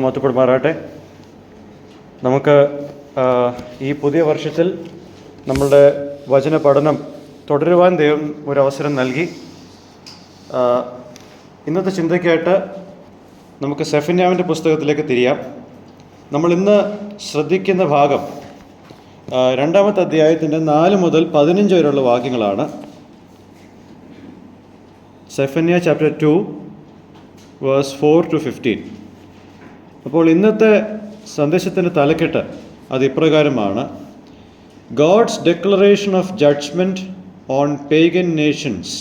മഹത്വപ്പെടുമാറാട്ടെ. നമുക്ക് ഈ പുതിയ വർഷത്തിൽ നമ്മളുടെ വചന പഠനം തുടരുവാൻ ദൈവം ഒരവസരം നൽകി. ഇന്നത്തെ ചിന്തയ്ക്കായിട്ട് നമുക്ക് സെഫന്യാവിൻ്റെ പുസ്തകത്തിലേക്ക് തിരിയാം. നമ്മൾ ഇന്ന് ശ്രദ്ധിക്കുന്ന ഭാഗം 2-ാമത്തെ അധ്യായത്തിൻ്റെ 4 മുതൽ 15 വരെയുള്ള വാക്യങ്ങളാണ്. Zephaniah chapter 2 verse 4 to 15. അപ്പോൾ ഇന്നത്തെ സന്ദേശത്തിൻ്റെ തലക്കെട്ട് അത് ഇപ്രകാരമാണ്: God's declaration of judgement on pagan nations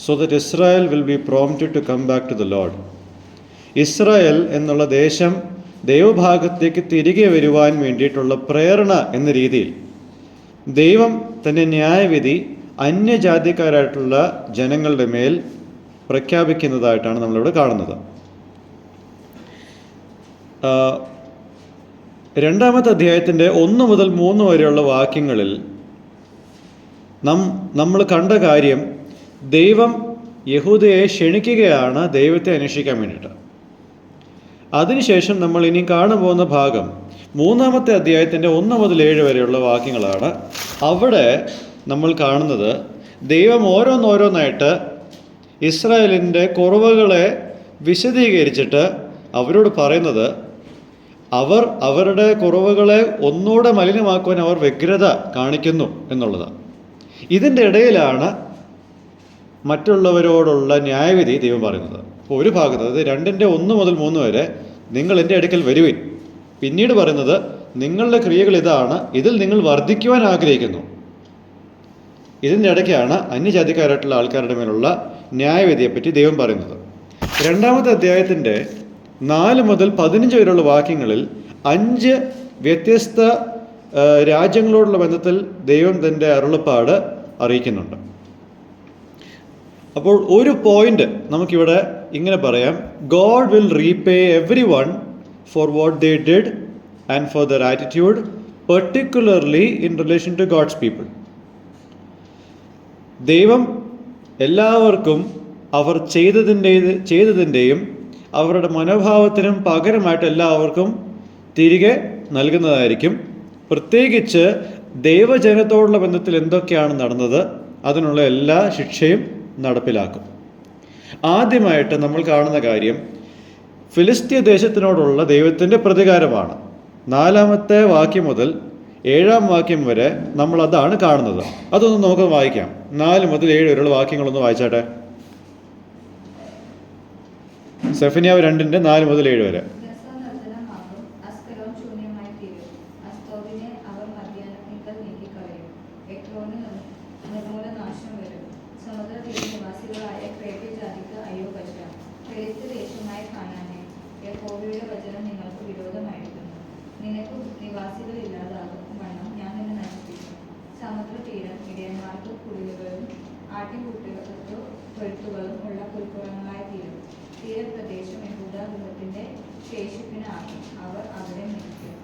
so that Israel will be prompted to come back to the Lord. Israel എന്നുള്ള ദേശം ദൈവഭാഗത്തേക്ക് തിരികെ വരുവാൻ വേണ്ടിയിട്ടുള്ള പ്രേരണ എന്ന രീതിയിൽ ദൈവം തൻ്റെ ന്യായവിധി അന്യജാതിക്കാരായിട്ടുള്ള ജനങ്ങളുടെ മേൽ പ്രഖ്യാപിക്കുന്നതായിട്ടാണ് നമ്മളിവിടെ കാണുന്നത്. 2-ാമത്തെ അധ്യായത്തിൻ്റെ 1 മുതൽ 3 വരെയുള്ള വാക്യങ്ങളിൽ നമ്മൾ കണ്ട കാര്യം, ദൈവം യഹൂദയെ ക്ഷണിക്കുകയാണ് ദൈവത്തെ അന്വേഷിക്കാൻ വേണ്ടിയിട്ട്. അതിനുശേഷം നമ്മൾ ഇനി കാണാൻ പോകുന്ന ഭാഗം 3-ാമത്തെ അധ്യായത്തിൻ്റെ 1 മുതൽ 7 വരെയുള്ള വാക്യങ്ങളാണ്. അവിടെ നമ്മൾ കാണുന്നത് ദൈവം ഓരോന്നോരോന്നായിട്ട് ഇസ്രായേലിൻ്റെ കുറവുകളെ വിശദീകരിച്ചിട്ട് അവരോട് പറയുന്നത്, അവർ അവരുടെ കുറവുകളെ ഒന്നുകൂടെ മലിനമാക്കുവാൻ അവർ വ്യഗ്രത കാണിക്കുന്നു എന്നുള്ളതാണ്. ഇതിൻ്റെ ഇടയിലാണ് മറ്റുള്ളവരോടുള്ള ന്യായവിധി ദൈവം പറയുന്നത്. അപ്പോൾ ഒരു ഭാഗത്ത്, അതായത് 2-ന്റെ 1 മുതൽ 3 വരെ, നിങ്ങൾ എൻ്റെ അടുക്കൽ വരുവിൻ. പിന്നീട് പറയുന്നത്, നിങ്ങളുടെ ക്രിയകൾ ഇതാണ്, ഇതിൽ നിങ്ങൾ വർദ്ധിക്കുവാൻ ആഗ്രഹിക്കുന്നു. ഇതിൻ്റെ ഇടയ്ക്കാണ് അന്യജാതിക്കാരായിട്ടുള്ള ആൾക്കാരുടെ മേലുള്ള ന്യായവിധിയെപ്പറ്റി ദൈവം പറയുന്നത്. 2-ാമത്തെ അധ്യായത്തിൻ്റെ 4 മുതൽ 15 വരെയുള്ള വാക്യങ്ങളിൽ 5 വ്യത്യസ്ത രാജ്യങ്ങളോടുള്ള ബന്ധത്തിൽ ദൈവം തൻ്റെ അരുളപ്പാട് അറിയിക്കുന്നുണ്ട്. അപ്പോൾ ഒരു പോയിന്റ് നമുക്കിവിടെ ഇങ്ങനെ പറയാം: God will repay every one for what they did and for their attitude, particularly in relation to God's people. ദൈവം എല്ലാവർക്കും അവർ ചെയ്തതിൻ്റെയും അവരുടെ മനോഭാവത്തിനും പകരമായിട്ട് എല്ലാവർക്കും തിരികെ നൽകുന്നതായിരിക്കും. പ്രത്യേകിച്ച് ദൈവജനത്തോടുള്ള ബന്ധത്തിൽ എന്തൊക്കെയാണ് നടന്നത് അതിനുള്ള എല്ലാ ശിക്ഷയും നടപ്പിലാക്കും. ആദ്യമായിട്ട് നമ്മൾ കാണുന്ന കാര്യം ഫിലിസ്തീയ ദേശത്തിനോടുള്ള ദൈവത്തിൻ്റെ പ്രതികാരമാണ്. 4-ാമത്തെ വാക്യം മുതൽ 7-ാം വാക്യം വരെ നമ്മൾ അതാണ് കാണുന്നത്. അതൊന്ന് നമുക്ക് വായിക്കാം. 4 മുതൽ 7 വരെയുള്ള വാക്യങ്ങളൊന്ന് വായിച്ചാട്ടെ. സെഫന്യാവ് 2-ന്റെ 4 മുതൽ 7 വരെ. തീരപ്രദേശം യഹൂദാഗൃഹത്തിന്റെ ശേഷിപ്പിനാകും. അവർ അവിടെ നിൽക്കും.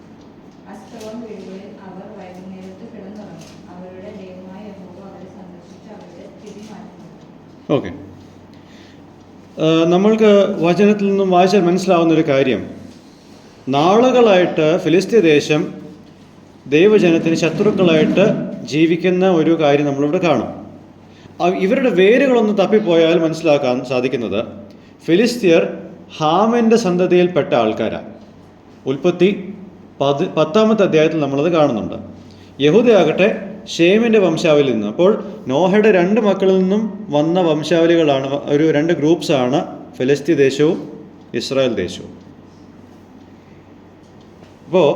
അസ്തവം വീടുകളിൽ അവർ വൈകുന്നേരത്ത് കിടന്നുറങ്ങും. അവരുടെ ദൈവമായ യഹോവ അവരെ സന്ദർശിച്ച് അവരുടെ സ്ഥിതി മാറ്റുന്നു. ഓക്കെ, നമ്മൾക്ക് വചനത്തിൽ നിന്നും വായിച്ചാൽ മനസ്സിലാവുന്നൊരു കാര്യം, നാളുകളായിട്ട് ഫിലിസ്തീയ ദേശം ദൈവജനത്തിന് ശത്രുക്കളായിട്ട് ജീവിക്കുന്ന ഒരു കാര്യം നമ്മളിവിടെ കാണും. ഇവരുടെ വേരുകളൊന്ന് തപ്പിപ്പോയാൽ മനസ്സിലാക്കാൻ സാധിക്കുന്നത്, ഫിലിസ്തീയർ ഹാമിൻ്റെ സന്തതിയിൽപ്പെട്ട ആൾക്കാരാണ്. ഉൽപ്പത്തി 10-ാമത്തെ അധ്യായത്തിൽ നമ്മളത് കാണുന്നുണ്ട്. യഹൂദയാകട്ടെ ഷേമിൻ്റെ വംശാവലിയിൽ നിന്ന്. അപ്പോൾ നോഹയുടെ 2 മക്കളിൽ നിന്നും വന്ന വംശാവലികളാണ്, ഒരു 2 ഗ്രൂപ്പ്സാണ് ഫിലിസ്തീയ ദേശവും ഇസ്രായേൽ ദേശവും. അപ്പോൾ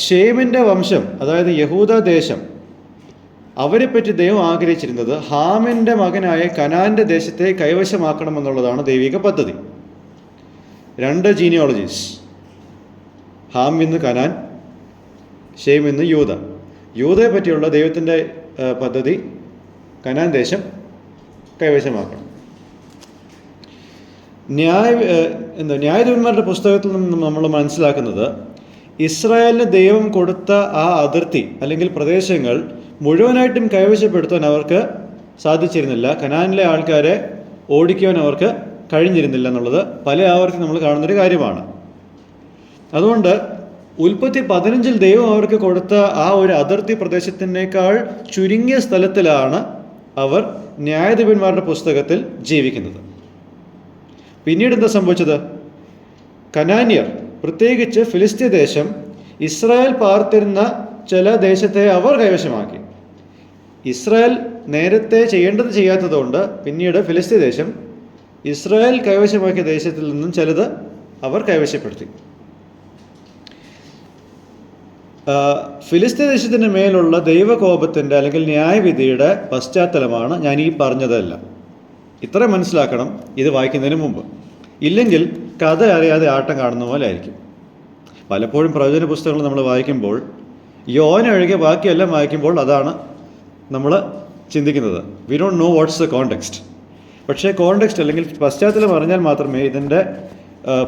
ഷേമിൻ്റെ വംശം, അതായത് യഹൂദ ദേശം, അവരെപ്പറ്റി ദൈവം ആഗ്രഹിച്ചിരുന്നത് ഹാമിൻ്റെ മകനായ കനാൻ്റെ ദേശത്തെ കൈവശമാക്കണമെന്നുള്ളതാണ് ദൈവിക പദ്ധതി. 2 ജീനിയോളജീസ്, ഹാം ഇന്ന് കനാൻ, ഷേം ഇന്ന് യൂദ. യൂദയെ പറ്റിയുള്ള ദൈവത്തിൻ്റെ പദ്ധതി കനാൻ ദേശം കൈവശമാക്കണം. ന്യായാധിപന്മാരുടെ പുസ്തകത്തിൽ നിന്നും നമ്മൾ മനസ്സിലാക്കുന്നത്, ഇസ്രായേലിന് ദൈവം കൊടുത്ത ആ അതിർത്തി അല്ലെങ്കിൽ പ്രദേശങ്ങൾ മുഴുവനായിട്ടും കൈവശപ്പെടുത്താൻ അവർക്ക് സാധിച്ചിരുന്നില്ല. കനാനിലെ ആൾക്കാരെ ഓടിക്കുവാൻ അവർക്ക് കഴിഞ്ഞിരുന്നില്ല എന്നുള്ളത് പല ആവർത്തി നമ്മൾ കാണുന്നൊരു കാര്യമാണ്. അതുകൊണ്ട് ഉൽപ്പത്തി 15 ദൈവം അവർക്ക് കൊടുത്ത ആ ഒരു അതിർത്തി പ്രദേശത്തിനേക്കാൾ ചുരുങ്ങിയ സ്ഥലത്തിലാണ് അവർ ന്യായാധിപന്മാരുടെ പുസ്തകത്തിൽ ജീവിക്കുന്നത്. പിന്നീട് എന്താ സംഭവിച്ചത്? കനാന്യർ, പ്രത്യേകിച്ച് ഫിലിസ്തീയ ദേശം, ഇസ്രായേൽ പാർത്തിരുന്ന ചില ദേശത്തെ അവർ കൈവശമാക്കി. ഇസ്രായേൽ നേരത്തെ ചെയ്യേണ്ടത് ചെയ്യാത്തതുകൊണ്ട് പിന്നീട് ഫിലിസ്തീയ ദേശം ഇസ്രായേൽ കൈവശമാക്കിയ ദേശത്തിൽ നിന്നും ചിലത് അവർ കൈവശപ്പെടുത്തി. ഫിലിസ്തീയ ദേശത്തിൻ്റെ മേലുള്ള ദൈവകോപത്തിൻ്റെ അല്ലെങ്കിൽ ന്യായവിധിയുടെ പശ്ചാത്തലമാണ് ഞാൻ ഈ പറഞ്ഞതെല്ലാം. ഇത്ര മനസ്സിലാക്കണം ഇത് വായിക്കുന്നതിന് മുമ്പ്. ഇല്ലെങ്കിൽ കഥ അറിയാതെ ആട്ടം കാണുന്ന പോലെ ആയിരിക്കും. പലപ്പോഴും പ്രവചന പുസ്തകങ്ങൾ നമ്മൾ വായിക്കുമ്പോൾ, യോന ഒഴികെ ബാക്കിയെല്ലാം വായിക്കുമ്പോൾ അതാണ് നമ്മൾ ചിന്തിക്കുന്നത്. We don't know what's the context. പക്ഷേ കോണ്ടെക്സ്റ്റ് അല്ലെങ്കിൽ പശ്ചാത്തലം അറിഞ്ഞാൽ മാത്രമേ ഇതിൻ്റെ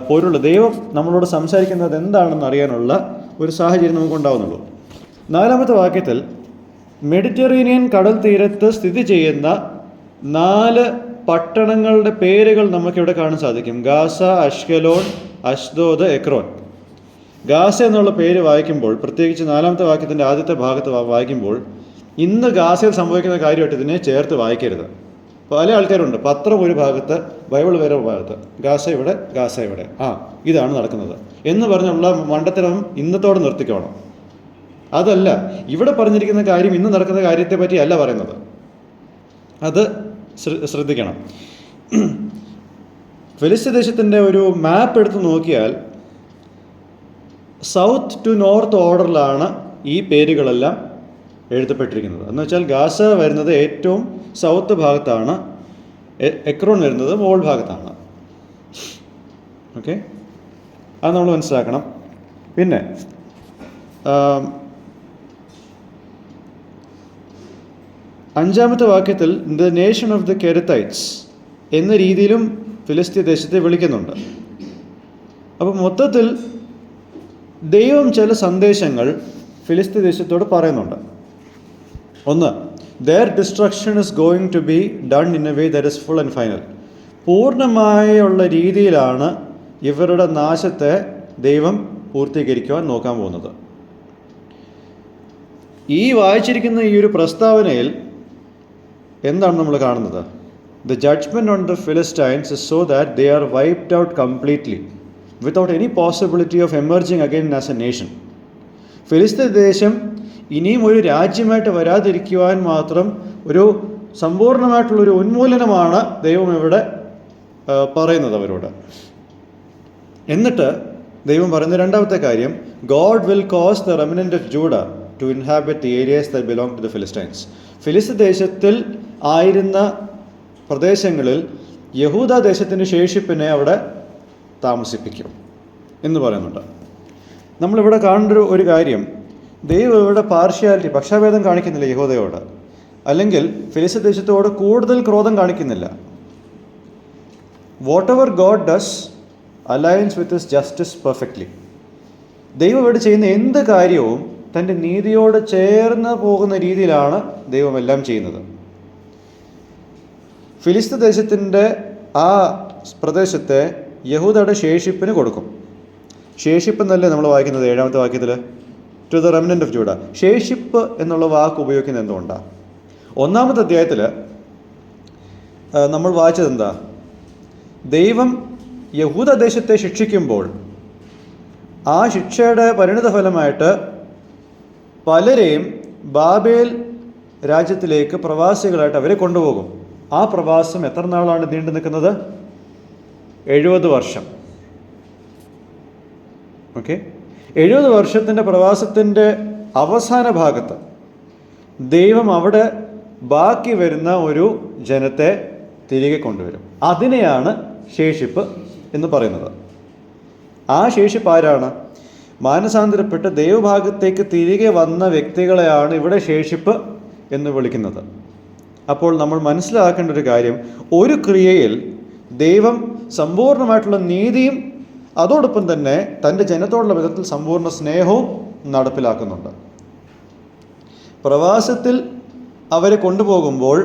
പൊരുൾ, ദൈവം നമ്മളോട് സംസാരിക്കുന്നത് എന്താണെന്ന് അറിയാനുള്ള ഒരു സാഹചര്യം നമുക്കുണ്ടാവുന്നുള്ളൂ. 4-ാമത്തെ വാക്യത്തിൽ മെഡിറ്ററേനിയൻ കടൽ തീരത്ത് സ്ഥിതി ചെയ്യുന്ന 4 പട്ടണങ്ങളുടെ പേരുകൾ നമുക്കിവിടെ കാണാൻ സാധിക്കും. Gaza, Ashkelon, Ashdod, Ekron. Gaza എന്നുള്ള പേര് വായിക്കുമ്പോൾ, പ്രത്യേകിച്ച് 4-ാമത്തെ വാക്യത്തിൻ്റെ ആദ്യത്തെ ഭാഗത്ത് വായിക്കുമ്പോൾ, ഇന്ന് ഗാസയിൽ സംഭവിക്കുന്ന കാര്യമായിട്ട് ഇതിനെ ചേർത്ത് വായിക്കരുത്. പല ആൾക്കാരുണ്ട്, പത്രം ഒരു ഭാഗത്ത്, ബൈബിൾ വേറെ ഭാഗത്ത്, ഗാസ ഇവിടെ, ഗാസ ഇവിടെ, ഇതാണ് നടക്കുന്നത് എന്ന് പറഞ്ഞുള്ള മണ്ടത്തരം ഇന്നത്തോടെ നിർത്തിക്കോണം. അതല്ല, ഇവിടെ പറഞ്ഞിരിക്കുന്ന കാര്യം ഇന്ന് നടക്കുന്ന കാര്യത്തെ പറ്റി അല്ല പറയുന്നത്. അത് ശ്രദ്ധിക്കണം. ഫിലിസ്തീയ ദേശത്തിൻ്റെ ഒരു മാപ്പ് എടുത്ത് നോക്കിയാൽ സൗത്ത് ടു നോർത്ത് ഓർഡറിലാണ് ഈ പേരുകളെല്ലാം എഴുതപ്പെട്ടിരിക്കുന്നത്. എന്ന് വെച്ചാൽ ഗാസ വരുന്നത് ഏറ്റവും സൗത്ത് ഭാഗത്താണ്, എക്രോൺ വരുന്നത് മോൾ ഭാഗത്താണ്. ഓക്കെ, അത് നമ്മൾ മനസ്സിലാക്കണം. പിന്നെ 5-ാമത്തെ വാക്യത്തിൽ ദ നേഷൻ ഓഫ് ദ കെരത്തൈറ്റ്സ് എന്ന രീതിയിലും ഫിലിസ്തീയ ദേശത്തെ വിളിക്കുന്നുണ്ട്. അപ്പോൾ മൊത്തത്തിൽ ദൈവം ചില സന്ദേശങ്ങൾ ഫിലിസ്തീയ ദേശത്തോട് പറയുന്നുണ്ട്. ഒന്ന്, their destruction is going to be done in a way that is full and final. പൂർണ്ണമായുള്ള രീതിയിലാണ് ഇവരുടെ നാശത്തെ ദൈവം പൂർത്തീകരിക്കുവാൻ നോക്കാൻ പോകുന്നത്. ഈ വായിച്ചിരിക്കുന്ന ഈ ഒരു പ്രസ്താവനയിൽ എന്താണ് നമ്മൾ കാണുന്നത്? The judgment on the Philistines is so that they are wiped out completely without any possibility of emerging again as a nation. ഫിലിസ്തീയ ദേശം ഇനിയും ഒരു രാജ്യമായിട്ട് വരാതിരിക്കുവാൻ മാത്രം ഒരു സമ്പൂർണ്ണമായിട്ടുള്ളൊരു ഉന്മൂലനമാണ് ദൈവം ഇവിടെ പറയുന്നത് അവരോട്. എന്നിട്ട് ദൈവം പറയുന്ന 2-ാമത്തെ കാര്യം, God will cause the remnant of Judah to inhabit the areas that belong to the Philistines. ഫിലിസ്തീയ ദേശത്തിൽ ആയിരുന്ന പ്രദേശങ്ങളിൽ യഹൂദ ദേശത്തിൻ്റെ ശേഷിപ്പിനെ അവിടെ താമസിപ്പിക്കും എന്ന് പറയുന്നുണ്ട്. നമ്മളിവിടെ കാണേണ്ട ഒരു കാര്യം, ദൈവം ഇവിടെ പാർഷ്യാലിറ്റി, പക്ഷാഭേദം കാണിക്കുന്നില്ല യഹൂദയോട്, അല്ലെങ്കിൽ ഫിലിസ്തീയ ദേശത്തോട് കൂടുതൽ ക്രോധം കാണിക്കുന്നില്ല. What ever God does alliance with his justice perfectly. ദൈവം ഇവിടെ ചെയ്യുന്ന എന്ത് കാര്യവും തൻ്റെ നീതിയോട് ചേർന്ന് പോകുന്ന രീതിയിലാണ് ദൈവം എല്ലാം ചെയ്യുന്നത്. ഫിലിസ്തീയ ദേശത്തിൻ്റെ ആ പ്രദേശത്തെ യഹൂദയുടെ ശേഷിപ്പിന് കൊടുക്കും. ശേഷിപ്പ് എന്നല്ലേ നമ്മൾ വായിക്കുന്നത് 7-ാമത്തെ വാക്യത്തിൽ, to the remnant of Judah. ശേഷിപ്പ് എന്നുള്ള വാക്ക് ഉപയോഗിക്കുന്നത് എന്തുകൊണ്ടാണ്? 1-ാമത്തെ അധ്യായത്തിൽ നമ്മൾ വായിച്ചത് എന്താ? ദൈവം യഹൂദ ദേശത്തെ ശിക്ഷിക്കുമ്പോൾ ആ ശിക്ഷയുടെ പരിണിതഫലമായിട്ട് പലരെയും ബാബേൽ രാജ്യത്തിലേക്ക് പ്രവാസികളായിട്ട് അവരെ കൊണ്ടുപോകും. ആ പ്രവാസം എത്ര നാളാണ് നീണ്ടു നിൽക്കുന്നത്? 70 വർഷം. ഓക്കെ, 70 വർഷത്തിൻ്റെ പ്രവാസത്തിൻ്റെ അവസാന ഭാഗത്ത് ദൈവം അവിടെ ബാക്കി വരുന്ന ഒരു ജനത്തെ തിരികെ കൊണ്ടുവരും. അതിനെയാണ് ശേഷിപ്പ് എന്ന് പറയുന്നത്. ആ ശേഷിപ്പ് ആരാണ്? മാനസാന്തരപ്പെട്ട് ദൈവഭാഗത്തേക്ക് തിരികെ വന്ന വ്യക്തികളെയാണ് ഇവിടെ ശേഷിപ്പ് എന്ന് വിളിക്കുന്നത്. അപ്പോൾ നമ്മൾ മനസ്സിലാക്കേണ്ട ഒരു കാര്യം, ഒരു ക്രിയയിൽ ദൈവം സമ്പൂർണ്ണമായിട്ടുള്ള നീതിയും അതോടൊപ്പം തന്നെ തൻ്റെ ജനത്തോടുള്ള വിധത്തിൽ സമ്പൂർണ്ണ സ്നേഹവും നടപ്പിലാക്കുന്നുണ്ട്. പ്രവാസത്തിൽ അവരെ കൊണ്ടുപോകുമ്പോൾ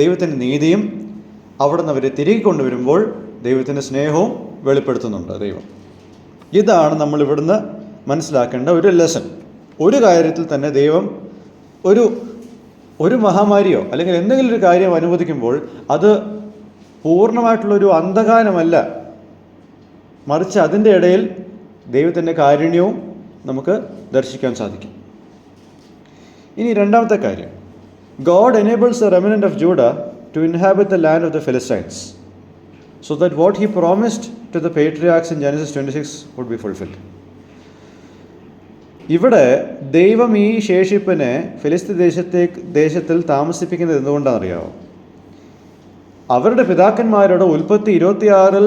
ദൈവത്തിൻ്റെ നീതിയും, അവിടെ നിന്ന് അവരെ തിരികെ കൊണ്ടുവരുമ്പോൾ ദൈവത്തിൻ്റെ സ്നേഹവും വെളിപ്പെടുത്തുന്നുണ്ട് ദൈവം. ഇതാണ് നമ്മൾ ഇവിടുന്ന് മനസ്സിലാക്കേണ്ട ഒരു ലെസൺ. ഒരു കാര്യത്തിൽ തന്നെ ദൈവം ഒരു മഹാമാരിയോ അല്ലെങ്കിൽ എന്തെങ്കിലും ഒരു കാര്യം അനുവദിക്കുമ്പോൾ അത് പൂർണ്ണമായിട്ടുള്ളൊരു അന്ധകാരമല്ല, മറിച്ച് അതിൻ്റെ ഇടയിൽ ദൈവത്തിൻ്റെ കാരുണ്യവും നമുക്ക് ദർശിക്കാൻ സാധിക്കും. ഇനി രണ്ടാമത്തെ കാര്യം, God enables the remnant of Judah to inhabit the land of the Philistines so that what he promised to the patriarchs in Genesis 26 would be fulfilled. ഇവിടെ ദൈവം ഈ ശേഷിപ്പിനെ ഫിലിസ്തീൻ ദേശത്തിൽ താമസിപ്പിക്കുന്നത് എന്തുകൊണ്ടാണെന്നറിയാമോ? അവരുടെ പിതാക്കന്മാരുടെ ഉൽപ്പത്തി 26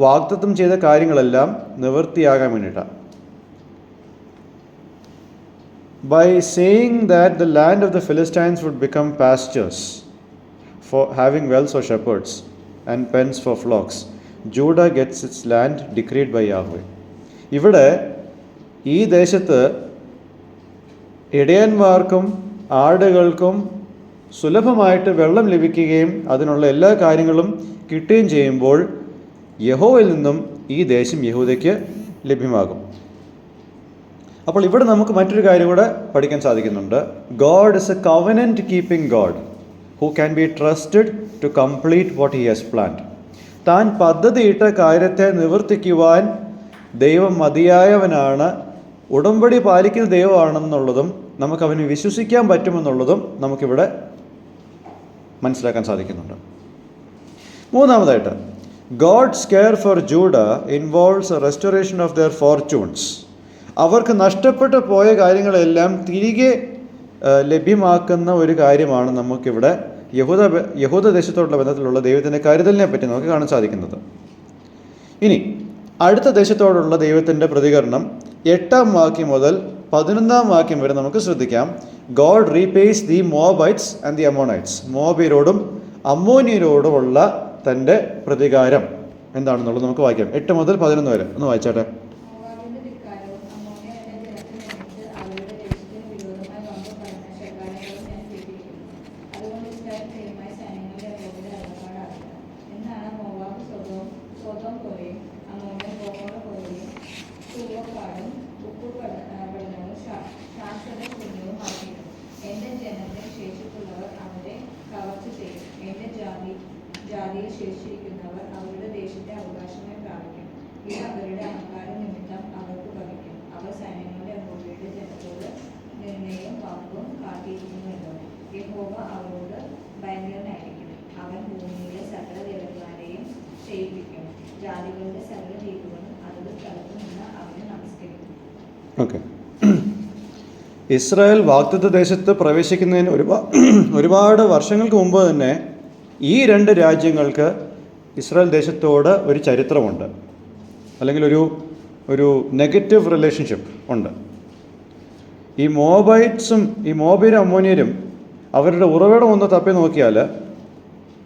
വാഗ്ദത്തം ചെയ്ത കാര്യങ്ങളെല്ലാം നിവൃത്തിയാകാൻ വേണ്ടിയിട്ടാണ്. By saying that the land of the Philistines would become pastures for having wells for shepherds and pens for flocks, Judah gets its land decreed by Yahweh. ഇവിടെ ഈ ദേശത്ത് ഇടയന്മാർക്കും ആടുകൾക്കും സുലഭമായിട്ട് വെള്ളം ലഭിക്കുകയും അതിനുള്ള എല്ലാ കാര്യങ്ങളും കിട്ടുകയും ചെയ്യുമ്പോൾ യഹോവയിൽ നിന്നും ഈ ദേശം യഹൂദയ്ക്ക് ലഭ്യമാകും. അപ്പോൾ ഇവിടെ നമുക്ക് മറ്റൊരു കാര്യം കൂടെ പഠിക്കാൻ സാധിക്കുന്നുണ്ട്. God is a covenant keeping God who can be trusted to complete what he has planned. താൻ പദ്ധതിയിട്ട കാര്യത്തെ നിവർത്തിക്കുവാൻ ദൈവം മതിയായവനാണ്, ഉടമ്പടി പാലിക്കുന്ന ദൈവമാണെന്നുള്ളതും നമുക്കവന് വിശ്വസിക്കാൻ പറ്റുമെന്നുള്ളതും നമുക്കിവിടെ മനസ്സിലാക്കാൻ സാധിക്കുന്നുണ്ട്. മൂന്നാമതായിട്ട്, God's care for Judah involves a restoration of their fortunes. അവർക്ക് നഷ്ടപ്പെട്ടു പോയ കാര്യങ്ങളെല്ലാം തിരികെ ലഭ്യമാക്കുന്ന ഒരു കാര്യമാണ് നമുക്കിവിടെ യഹൂദ ദേശത്തോടുള്ള ബന്ധത്തിലുള്ള ദൈവത്തിൻ്റെ കരുതലിനെ പറ്റി നമുക്ക് കാണാൻ സാധിക്കുന്നത്. ഇനി അടുത്ത ദേശത്തോടുള്ള ദൈവത്തിൻ്റെ പ്രതികരണം 8-ാം വാക്യം മുതൽ 11-ാം വാക്യം വരെ നമുക്ക് ശ്രദ്ധിക്കാം. God repays the Moabites and the Ammonites. മോബിയരോടും അമ്മോനിയരോടുമുള്ള തൻ്റെ പ്രതികാരം എന്താണെന്നുള്ളത് നമുക്ക് വായിക്കാം. 8 മുതൽ 11 വരെ ഒന്ന് വായിച്ചാട്ടെ. ജാതിയിൽ ശേഷിച്ചിരിക്കുന്നവർ അവരുടെ ദേശത്തെ അവകാശമായി പ്രാപിക്കും. ഇത് അവരുടെ അഹങ്കാര നിമിത്തം അവർക്ക് ഭവിക്കും. അവർ സൈന്യങ്ങളുടെ യഹോവയുടെ ജനത്തോട് നിർണയം വാക്കും കാട്ടിയിരിക്കുന്നുവല്ലോ. യഹോവ അവരോട് ഭയങ്കരനായിരിക്കും. അവൻ ഭൂമിയിലെ സകല ദേവന്മാരെയും ക്ഷയിപ്പിക്കും. ജാതികളുടെ സകല ദൈവങ്ങളും അതത് സ്ഥലത്ത് നിന്ന് അവനെ നമസ്കരിക്കും. ഓക്കെ, ഇസ്രായേൽ വാഗ്ദത്ത ദേശത്ത് പ്രവേശിക്കുന്നതിന് ഒരുപാട് വർഷങ്ങൾക്ക് മുമ്പ് തന്നെ ഈ രണ്ട് രാജ്യങ്ങൾക്ക് ഇസ്രായേൽ ദേശത്തോട് ഒരു ചരിത്രമുണ്ട്, അല്ലെങ്കിൽ ഒരു നെഗറ്റീവ് റിലേഷൻഷിപ്പ് ഉണ്ട്. ഈ മോബൈറ്റ്സും ഈ മോബിയരും അമ്മോനിയരും അവരുടെ ഉറവിടം ഒന്ന് തപ്പി നോക്കിയാൽ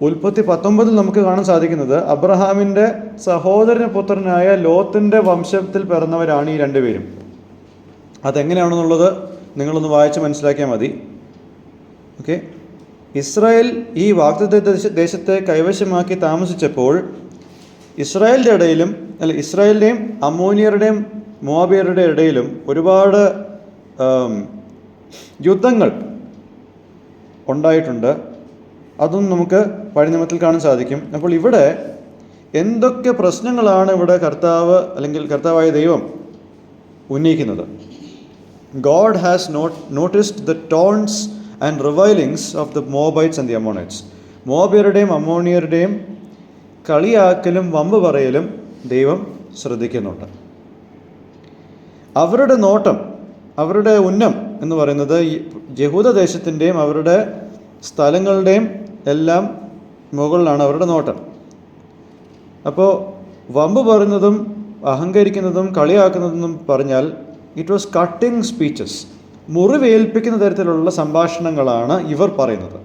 ഉൽപ്പത്തി 19 നമുക്ക് കാണാൻ സാധിക്കുന്നത് അബ്രഹാമിൻ്റെ സഹോദരന പുത്രനായ ലോത്തിൻ്റെ വംശത്തിൽ പിറന്നവരാണ് ഈ രണ്ടുപേരും. അതെങ്ങനെയാണെന്നുള്ളത് നിങ്ങളൊന്ന് വായിച്ച് മനസ്സിലാക്കിയാൽ മതി. ഓക്കെ, ഇസ്രായേൽ ഈ വാഗ്ദത്ത ദേശത്തെ കൈവശമാക്കി താമസിച്ചപ്പോൾ ഇസ്രായേലിൻ്റെയും അമ്മോനിയരുടെയും മോബിയരുടെ ഇടയിലും ഒരുപാട് യുദ്ധങ്ങൾ ഉണ്ടായിട്ടുണ്ട്. അതും നമുക്ക് പഴയ നിയമത്തിൽ കാണാൻ സാധിക്കും. അപ്പോൾ ഇവിടെ എന്തൊക്കെ പ്രശ്നങ്ങളാണ് ഇവിടെ കർത്താവായ ദൈവം ഉന്നയിക്കുന്നത്? God has noticed the taunts and revilings of the Moabites and the Ammonites. മോബിയരുടെയും അമ്മോണിയരുടെയും കളിയാക്കലും വമ്പ് പറയലും ദൈവം ശ്രദ്ധിക്കുന്നുണ്ട്. അവരുടെ നോട്ടം, അവരുടെ ഉന്നം എന്ന് പറയുന്നത് യഹൂദദേശത്തിൻ്റെയും അവരുടെ സ്ഥലങ്ങളുടെയും എല്ലാം മുകളിലാണ് അവരുടെ നോട്ടം. അപ്പോൾ വമ്പ് പറയുന്നതും അഹങ്കരിക്കുന്നതും കളിയാക്കുന്നതെന്നും പറഞ്ഞാൽ ഇറ്റ് വാസ് കട്ടിങ് സ്പീച്ചസ്. മുറിവേൽപ്പിക്കുന്ന തരത്തിലുള്ള സംഭാഷണങ്ങളാണ് ഇവർ പറയുന്നത്.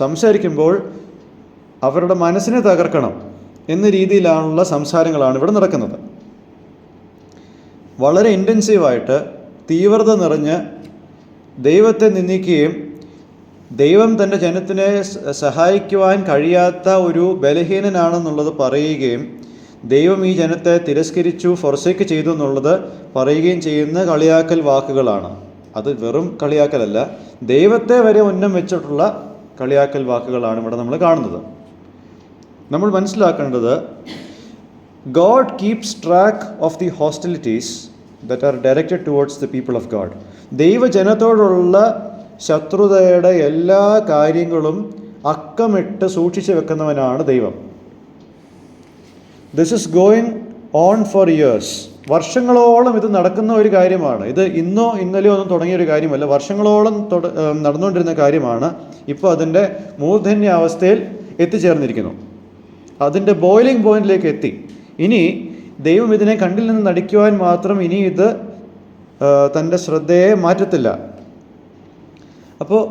സംസാരിക്കുമ്പോൾ അവരുടെ മനസ്സിനെ തകർക്കണം എന്ന രീതിയിലുള്ള സംസാരങ്ങളാണ് ഇവിടെ നടക്കുന്നത്. വളരെ ഇൻറ്റൻസീവായിട്ട് തീവ്രത നിറഞ്ഞ് ദൈവത്തെ നിന്ദിക്കുകയും ദൈവം തൻ്റെ ജനത്തിനെ സഹായിക്കുവാൻ കഴിയാത്ത ഒരു ബലഹീനനാണെന്നുള്ളത് പറയുകയും ദൈവം ഈ ജനത്തെ തിരസ്കരിച്ചു, ഫൊർസേക്ക് ചെയ്തു എന്നുള്ളത് പറയുകയും ചെയ്യുന്ന കളിയാക്കൽ വാക്കുകളാണ്. അത് വെറും കളിയാക്കലല്ല, ദൈവത്തെ വരെ ഉന്നം വെച്ചിട്ടുള്ള കളിയാക്കൽ വാക്കുകളാണ് ഇവിടെ നമ്മൾ കാണുന്നത്. നമ്മൾ മനസ്സിലാക്കേണ്ടത്, God keeps track of the hostilities that are directed towards the people of God. ദൈവജനത്തോടുള്ള ശത്രുതയുടെ എല്ലാ കാര്യങ്ങളും അക്കമിട്ട് സൂക്ഷിച്ചു വെക്കുന്നവനാണ് ദൈവം. This is going on for years. വർഷങ്ങളോളം ഇത് നടക്കുന്ന ഒരു കാര്യമാണ്. ഇത് ഇന്നോ ഇന്നലെയോ ഒന്നും തുടങ്ങിയ ഒരു കാര്യമല്ല, വർഷങ്ങളോളം നടന്നുകൊണ്ടിരുന്ന കാര്യമാണ്. ഇപ്പോൾ അതിൻ്റെ മൂർധന്യാവസ്ഥയിൽ എത്തിച്ചേർന്നിരിക്കുന്നു, അതിൻ്റെ ബോയിലിംഗ് പോയിന്റിലേക്ക് എത്തി. ഇനി ദൈവം ഇതിനെ കണ്ടിൽ നിന്ന് നടിക്കുവാൻ മാത്രം ഇനി ഇത് തൻ്റെ ശ്രദ്ധയെ മാറ്റത്തില്ല. അപ്പോൾ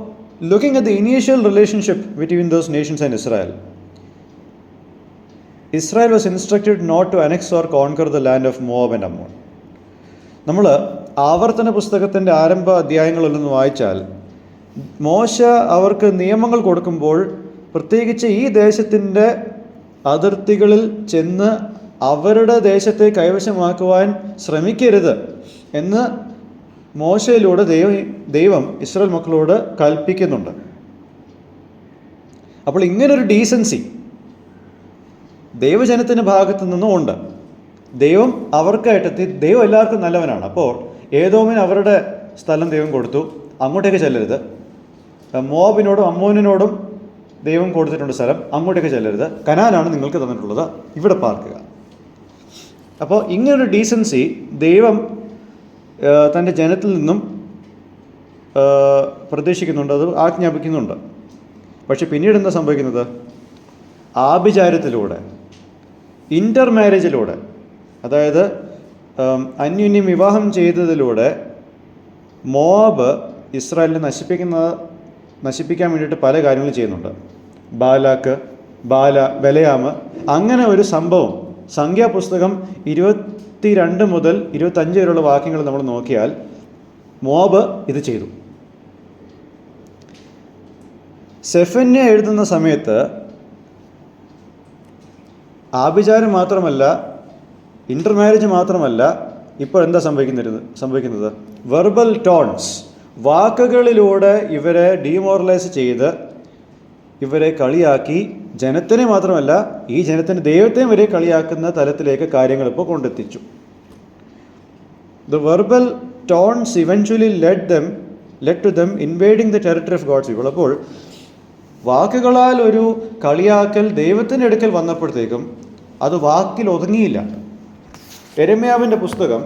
looking at the initial relationship between those nations and Israel was instructed not to annex or conquer the land of Moab and Ammon. നമ്മൾ ആവർത്തന പുസ്തകത്തിൻ്റെ ആരംഭ അധ്യായങ്ങളിലൊന്ന് വായിച്ചാൽ, മോശ അവർക്ക് നിയമങ്ങൾ കൊടുക്കുമ്പോൾ പ്രത്യേകിച്ച് ഈ ദേശത്തിൻ്റെ അതിർത്തികളിൽ ചെന്ന് അവരുടെ ദേശത്തെ കൈവശമാക്കുവാൻ ശ്രമിക്കരുത് എന്ന് മോശയിലൂടെ ദൈവം ഇസ്രായേൽ മക്കളോട് കൽപ്പിക്കുന്നുണ്ട്. അപ്പോൾ ഇങ്ങനൊരു ഡീസൻസി ദൈവജനത്തിൻ്റെ ഭാഗത്തു നിന്നും ഉണ്ട്. ദൈവം അവർക്കായിട്ടെത്തി. ദൈവം എല്ലാവർക്കും നല്ലവനാണ്. അപ്പോൾ ഏദോമിന് അവരുടെ സ്ഥലം ദൈവം കൊടുത്തു, അങ്ങോട്ടേക്ക് ചെല്ലരുത്. മോവാബിനോടും അമ്മോനിനോടും ദൈവം കൊടുത്തിട്ടുണ്ട് സ്ഥലം, അങ്ങോട്ടേക്ക് ചെല്ലരുത്. കനാനാണ് നിങ്ങൾക്ക് തന്നിട്ടുള്ളത്, ഇവിടെ പാർക്കുക. അപ്പോൾ ഇങ്ങനൊരു ഡീസൻസി ദൈവം തൻ്റെ ജനത്തിൽ നിന്നും പ്രതീക്ഷിക്കുന്നുണ്ട്, അത് ആജ്ഞാപിക്കുന്നുണ്ട്. പക്ഷെ പിന്നീട് എന്താ സംഭവിക്കുന്നത്? ആഭിചാരത്തിലൂടെ, ഇൻ്റർ മാരേജിലൂടെ, അതായത് അന്യോന്യം വിവാഹം ചെയ്തതിലൂടെ മോവാബ് ഇസ്രായേലിനെ നശിപ്പിക്കാൻ വേണ്ടിയിട്ട് പല കാര്യങ്ങളും ചെയ്യുന്നുണ്ട്. ബലയാമ്, അങ്ങനെ ഒരു സംഭവം സംഖ്യാപുസ്തകം 22 മുതൽ 25 വരെയുള്ള വാക്യങ്ങൾ നമ്മൾ നോക്കിയാൽ മോവാബ് ഇത് ചെയ്തു. സെഫന്യ എഴുതുന്ന സമയത്ത് ആഭിചാരം മാത്രമല്ല, ഇൻ്റർ മാരേജ് മാത്രമല്ല, ഇപ്പോൾ എന്താ സംഭവിക്കുന്നത്? വെർബൽ ടോൺസ്, വാക്കുകളിലൂടെ ഇവരെ ഡീമോറലൈസ് ചെയ്ത് ഇവരെ കളിയാക്കി, ജനത്തിനെ മാത്രമല്ല ഈ ജനത്തിന് ദൈവത്തെയും വരെ കളിയാക്കുന്ന തലത്തിലേക്ക് കാര്യങ്ങൾ ഇപ്പോൾ കൊണ്ടെത്തിച്ചു. The verbal taunts eventually led to them invading the territory of God's people. അപ്പോൾ വാക്കുകളാൽ ഒരു കളിയാക്കൽ ദൈവത്തിൻ്റെ അടുക്കൽ വന്നപ്പോഴത്തേക്കും അത് വാക്കിൽ ഒതുങ്ങിയില്ല. യെരമ്യാവിൻ്റെ പുസ്തകം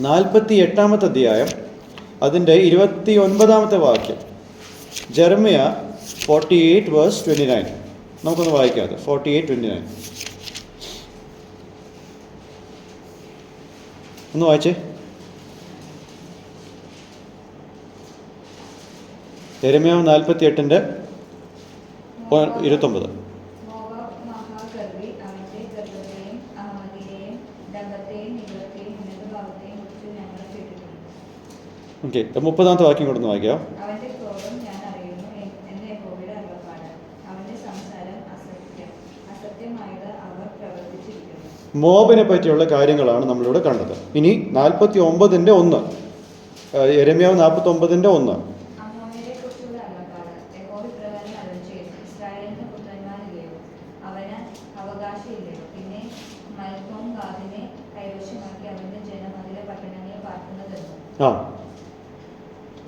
48-ാമത്തെ അധ്യായം അതിൻ്റെ 29-ാമത്തെ വാക്യം, ജെറമ്യ 48 verse 29. നമുക്കൊന്ന് വായിക്കാം അത്. 48:29 ഒന്ന് വായിച്ചേ. യെരമ്യാവ് 48-ന്റെ 29. ഓക്കെ, 30-ാമത്തെ വാക്യം കൊണ്ടൊന്ന് വായിക്കാം. മോബിനെ പറ്റിയുള്ള കാര്യങ്ങളാണ് നമ്മളിവിടെ കണ്ടത്. ഇനി 49-ന്റെ 1, യെരമ്യാവ് 49-ന്റെ 1.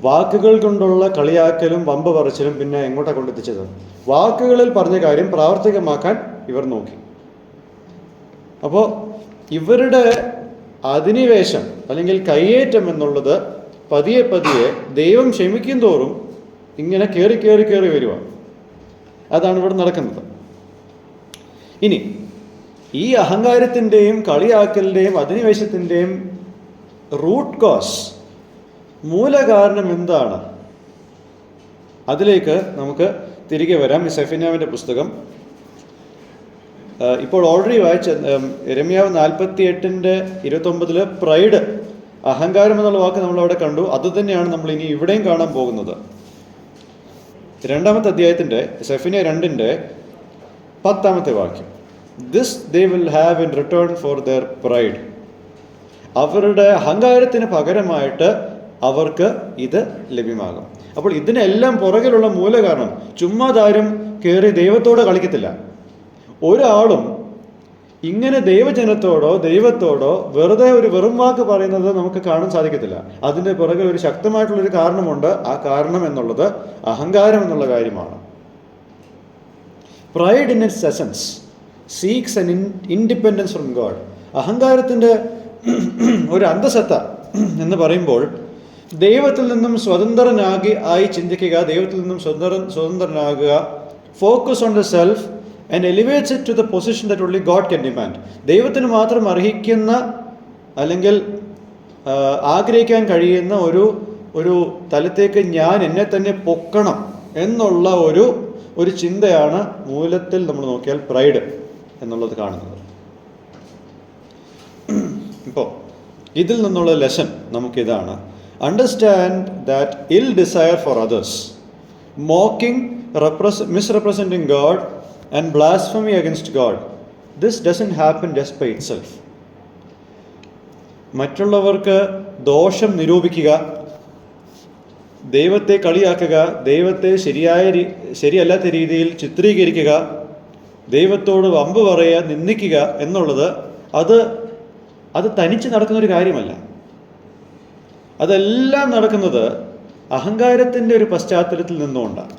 വാക്കുകൾ കൊണ്ടുള്ള കളിയാക്കലും വമ്പ് പറച്ചിലും പിന്നെ എങ്ങോട്ടാണ് കൊണ്ടെത്തിച്ചത്? വാക്കുകളിൽ പറഞ്ഞ കാര്യം പ്രാവർത്തികമാക്കാൻ ഇവർ നോക്കി. അപ്പോൾ ഇവരുടെ അധിനിവേശം അല്ലെങ്കിൽ കയ്യേറ്റം എന്നുള്ളത് പതിയെ പതിയെ ദൈവം ക്ഷമിക്കും തോറും ഇങ്ങനെ കയറി വരിക. അതാണ് ഇവിടെ നടക്കുന്നത്. ഇനി ഈ അഹങ്കാരത്തിൻ്റെയും കളിയാക്കലിൻ്റെയും അധിനിവേശത്തിൻ്റെയും റൂട്ട് കോസ്, മൂലകാരണം എന്താണ്? അതിലേക്ക് നമുക്ക് തിരികെ വരാം. ഈ സെഫന്യാവിൻ്റെ പുസ്തകം ഇപ്പോൾ ഓൾറെഡി വായിച്ച യെരമ്യാവ് 48-ന്റെ 29 പ്രൈഡ്, അഹങ്കാരം എന്നുള്ള വാക്ക് നമ്മളവിടെ കണ്ടു. അതുതന്നെയാണ് നമ്മൾ ഇനി ഇവിടെയും കാണാൻ പോകുന്നത്. 2-ാമത്തെ അധ്യായത്തിൻ്റെ സെഫന്യ 2:10 വാക്യം. This they will have in return for their pride. അവരുടെ അഹങ്കാരത്തിന് പകരമായിട്ട് അവർക്ക് ഇത് ലഭ്യമാകും. അപ്പോൾ ഇതിനെല്ലാം പുറകിലുള്ള മൂലകാരണം, ചുമ്മാതാരും കയറി ദൈവത്തോട് കളിക്കത്തില്ല. ഒരാളും ഇങ്ങനെ ദൈവജനത്തോടോ ദൈവത്തോടോ വെറുതെ ഒരു വെറും വാക്ക് പറയുന്നത് നമുക്ക് കാണാൻ സാധിക്കത്തില്ല. അതിൻ്റെ പുറകിൽ ഒരു ശക്തമായിട്ടുള്ളൊരു കാരണമുണ്ട്. ആ കാരണം എന്നുള്ളത് അഹങ്കാരം എന്നുള്ള കാര്യമാണ്. Pride in its essence seeks an independence from God. അഹങ്കാരത്തിൻ്റെ ഒരു അന്തസത്ത എന്ന് പറയുമ്പോൾ ദൈവത്തിൽ നിന്നും ആയി ചിന്തിക്കുക, ദൈവത്തിൽ നിന്നും സ്വതന്ത്രനാകുക, focus on the self and elevates it to the position that only God can demand. ദൈവത്തിന് മാത്രം അർഹിക്കുന്ന അല്ലെങ്കിൽ ആഗ്രഹിക്കാൻ കഴിയുന്ന ഒരു തലത്തേക്ക് ഞാൻ എന്നെ തന്നെ പൊക്കണം എന്നുള്ള ഒരു ചിന്തയാണ് മൂലത്തിൽ നമ്മൾ നോക്കിയാൽ പ്രൈഡ് എന്നുള്ളത് കാണുന്നത്. ഇപ്പോൾ ഇതിൽ നിന്നുള്ള ലെസൺ നമുക്കിതാണ്: understand that ill desire for others, mocking, misrepresenting God and blasphemy against God, this doesn't happen just by itself. മറ്റുള്ളവർക്ക് ദോഷം നിരൂപിക്കുക, ദൈവത്തെ കളിയാക്കുക, ദൈവത്തെ ശരിയല്ലാത്ത രീതിയിൽ ചിത്രീകരിക്കുക, ദൈവത്തോട് വമ്പ് പറയുക, നിന്ദിക്കുക എന്നുള്ളത് അത് തനിച്ച് നടക്കുന്നൊരു കാര്യമല്ല. അതെല്ലാം നടക്കുന്നത് അഹങ്കാരത്തിൻ്റെ ഒരു പശ്ചാത്തലത്തിൽ നിന്നുകൊണ്ടാണ്.